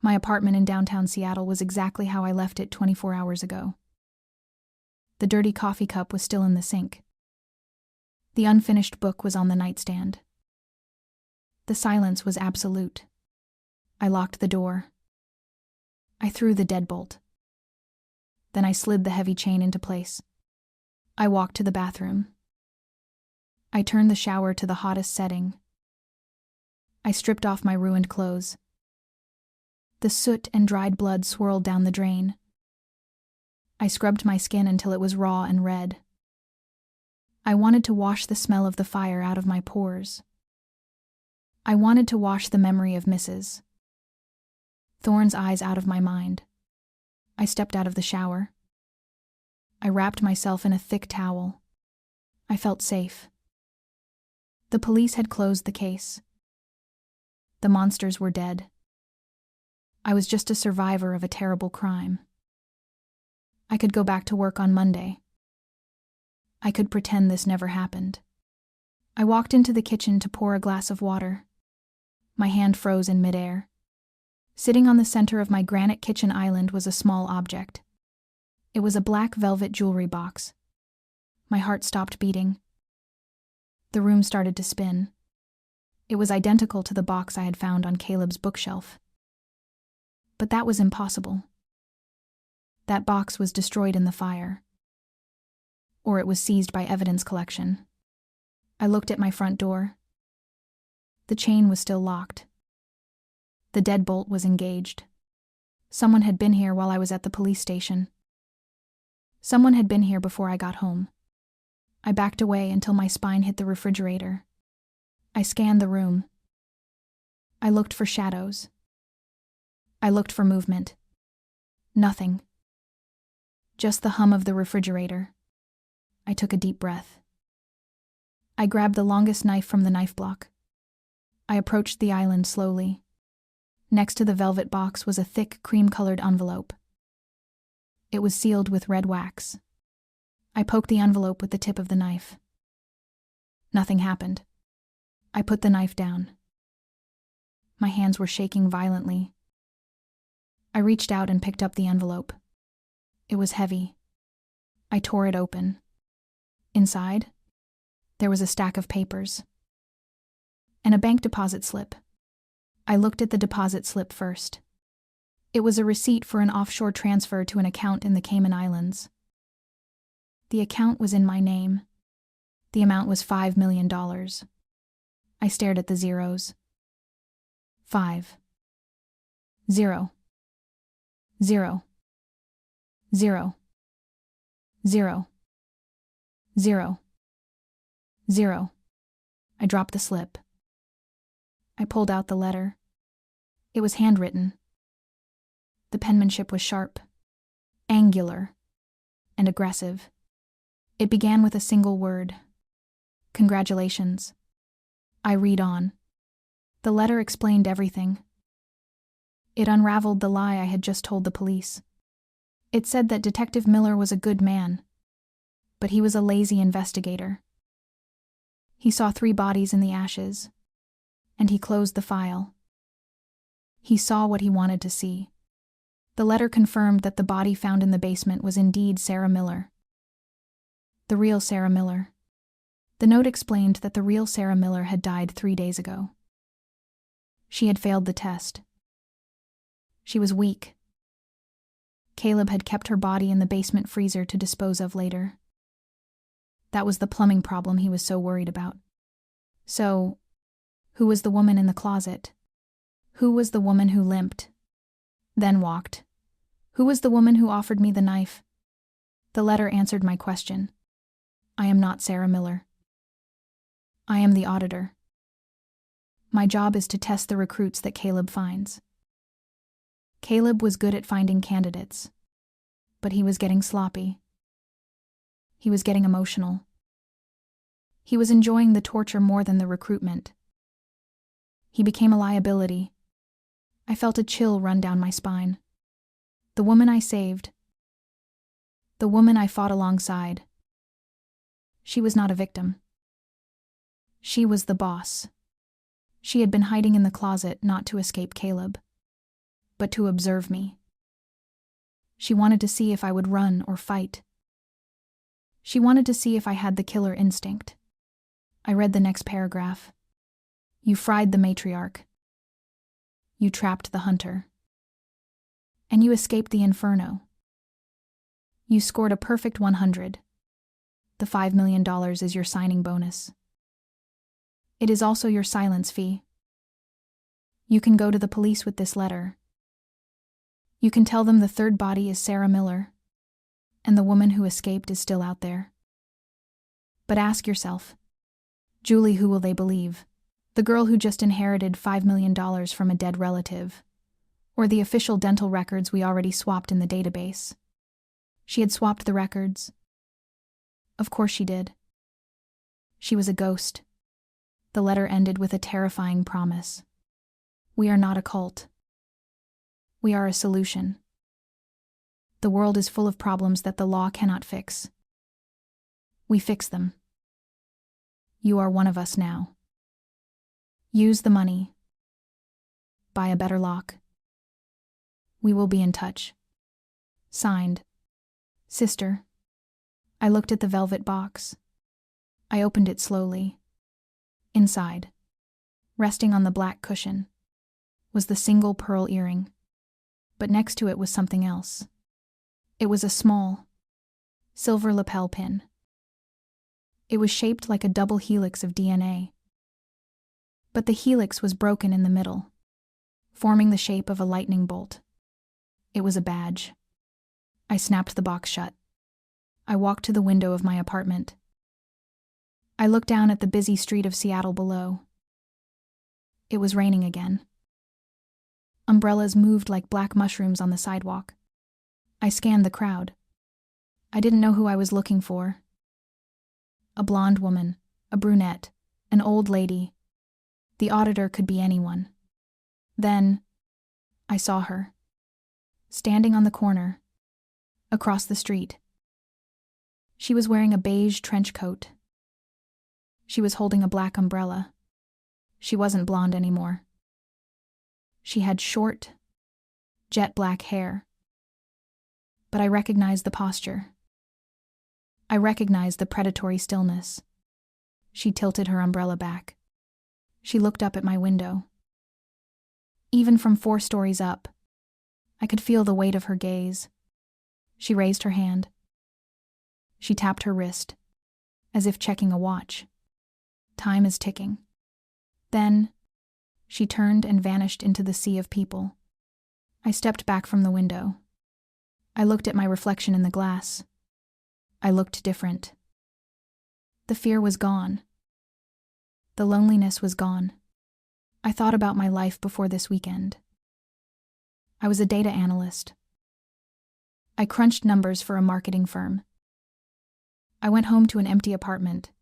My apartment in downtown Seattle was exactly how I left it 24 hours ago. The dirty coffee cup was still in the sink. The unfinished book was on the nightstand. The silence was absolute. I locked the door. I threw the deadbolt. Then I slid the heavy chain into place. I walked to the bathroom. I turned the shower to the hottest setting. I stripped off my ruined clothes. The soot and dried blood swirled down the drain. I scrubbed my skin until it was raw and red. I wanted to wash the smell of the fire out of my pores. I wanted to wash the memory of Mrs. Thorne's eyes out of my mind. I stepped out of the shower. I wrapped myself in a thick towel. I felt safe. The police had closed the case. The monsters were dead. I was just a survivor of a terrible crime. I could go back to work on Monday. I could pretend this never happened. I walked into the kitchen to pour a glass of water. My hand froze in midair. Sitting on the center of my granite kitchen island was a small object. It was a black velvet jewelry box. My heart stopped beating. The room started to spin. It was identical to the box I had found on Caleb's bookshelf. But that was impossible. That box was destroyed in the fire. Or it was seized by evidence collection. I looked at my front door. The chain was still locked. The deadbolt was engaged. Someone had been here while I was at the police station. Someone had been here before I got home. I backed away until my spine hit the refrigerator. I scanned the room. I looked for shadows. I looked for movement. Nothing. Just the hum of the refrigerator. I took a deep breath. I grabbed the longest knife from the knife block. I approached the island slowly. Next to the velvet box was a thick, cream-colored envelope. It was sealed with red wax. I poked the envelope with the tip of the knife. Nothing happened. I put the knife down. My hands were shaking violently. I reached out and picked up the envelope. It was heavy. I tore it open. Inside, there was a stack of papers and a bank deposit slip. I looked at the deposit slip first. It was a receipt for an offshore transfer to an account in the Cayman Islands. The account was in my name. The amount was $5 million. I stared at the zeros. 5. 0. 0. 0. 0. 0. 0. I dropped the slip. I pulled out the letter. It was handwritten. The penmanship was sharp, angular, and aggressive. It began with a single word. Congratulations. I read on. The letter explained everything. It unraveled the lie I had just told the police. It said that Detective Miller was a good man, but he was a lazy investigator. He saw 3 bodies in the ashes, and he closed the file. He saw what he wanted to see. The letter confirmed that the body found in the basement was indeed Sarah Miller. The real Sarah Miller. The note explained that the real Sarah Miller had died 3 days ago. She had failed the test. She was weak. Caleb had kept her body in the basement freezer to dispose of later. That was the plumbing problem he was so worried about. So, who was the woman in the closet? Who was the woman who limped, then walked? Who was the woman who offered me the knife? The letter answered my question. I am not Sarah Miller. I am the auditor. My job is to test the recruits that Caleb finds. Caleb was good at finding candidates, but he was getting sloppy. He was getting emotional. He was enjoying the torture more than the recruitment. He became a liability. I felt a chill run down my spine. The woman I saved. The woman I fought alongside. She was not a victim. She was the boss. She had been hiding in the closet not to escape Caleb, but to observe me. She wanted to see if I would run or fight. She wanted to see if I had the killer instinct. I read the next paragraph. You fried the matriarch. You trapped the hunter. And you escaped the inferno. You scored a perfect 100. The $5 million is your signing bonus. It is also your silence fee. You can go to the police with this letter. You can tell them the third body is Sarah Miller, and the woman who escaped is still out there. But ask yourself, Julie, who will they believe? The girl who just inherited $5 million from a dead relative, or the official dental records we already swapped in the database? She had swapped the records. Of course she did. She was a ghost. The letter ended with a terrifying promise. We are not a cult. We are a solution. The world is full of problems that the law cannot fix. We fix them. You are one of us now. Use the money. Buy a better lock. We will be in touch. Signed, Sister. I looked at the velvet box. I opened it slowly. Inside, resting on the black cushion, was the single pearl earring. But next to it was something else. It was a small, silver lapel pin. It was shaped like a double helix of DNA. But the helix was broken in the middle, forming the shape of a lightning bolt. It was a badge. I snapped the box shut. I walked to the window of my apartment. I looked down at the busy street of Seattle below. It was raining again. Umbrellas moved like black mushrooms on the sidewalk. I scanned the crowd. I didn't know who I was looking for. A blonde woman, a brunette, an old lady. The auditor could be anyone. Then, I saw her. Standing on the corner, across the street. She was wearing a beige trench coat. She was holding a black umbrella. She wasn't blonde anymore. She had short, jet black hair. But I recognized the posture. I recognized the predatory stillness. She tilted her umbrella back. She looked up at my window. Even from 4 stories up, I could feel the weight of her gaze. She raised her hand. She tapped her wrist, as if checking a watch. Time is ticking. Then, she turned and vanished into the sea of people. I stepped back from the window. I looked at my reflection in the glass. I looked different. The fear was gone. The loneliness was gone. I thought about my life before this weekend. I was a data analyst. I crunched numbers for a marketing firm. I went home to an empty apartment.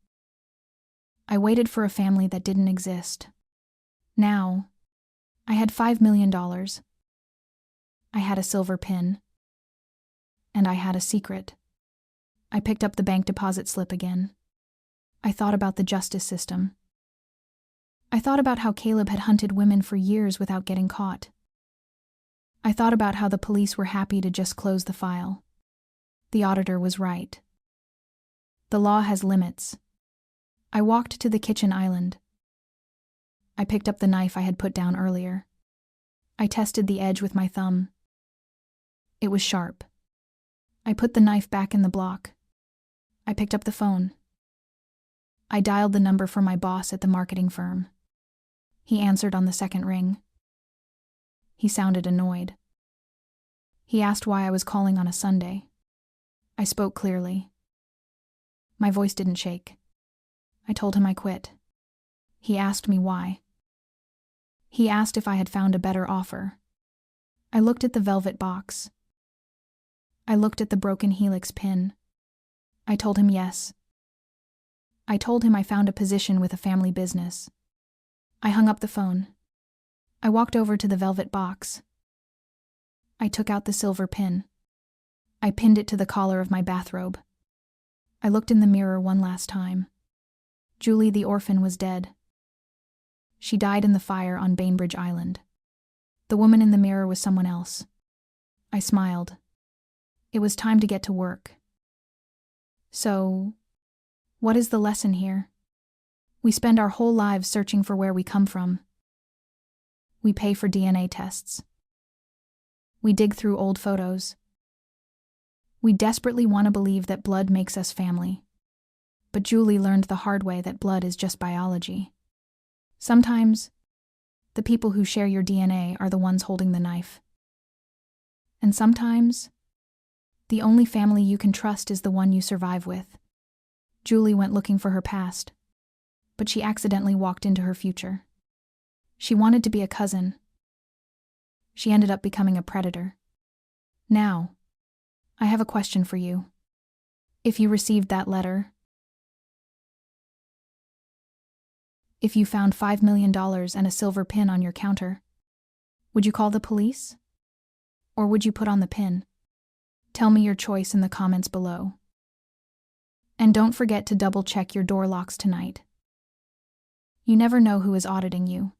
I waited for a family that didn't exist. Now, I had $5 million. I had a silver pin. And I had a secret. I picked up the bank deposit slip again. I thought about the justice system. I thought about how Caleb had hunted women for years without getting caught. I thought about how the police were happy to just close the file. The auditor was right. The law has limits. I walked to the kitchen island. I picked up the knife I had put down earlier. I tested the edge with my thumb. It was sharp. I put the knife back in the block. I picked up the phone. I dialed the number for my boss at the marketing firm. He answered on the second ring. He sounded annoyed. He asked why I was calling on a Sunday. I spoke clearly. My voice didn't shake. I told him I quit. He asked me why. He asked if I had found a better offer. I looked at the velvet box. I looked at the broken helix pin. I told him yes. I told him I found a position with a family business. I hung up the phone. I walked over to the velvet box. I took out the silver pin. I pinned it to the collar of my bathrobe. I looked in the mirror one last time. Julie the orphan was dead. She died in the fire on Bainbridge Island. The woman in the mirror was someone else. I smiled. It was time to get to work. So, what is the lesson here? We spend our whole lives searching for where we come from. We pay for DNA tests. We dig through old photos. We desperately want to believe that blood makes us family. But Julie learned the hard way that blood is just biology. Sometimes, the people who share your DNA are the ones holding the knife. And sometimes, the only family you can trust is the one you survive with. Julie went looking for her past, but she accidentally walked into her future. She wanted to be a cousin. She ended up becoming a predator. Now, I have a question for you. If you received that letter, if you found $5 million and a silver pin on your counter, would you call the police? Or would you put on the pin? Tell me your choice in the comments below. And don't forget to double-check your door locks tonight. You never know who is auditing you.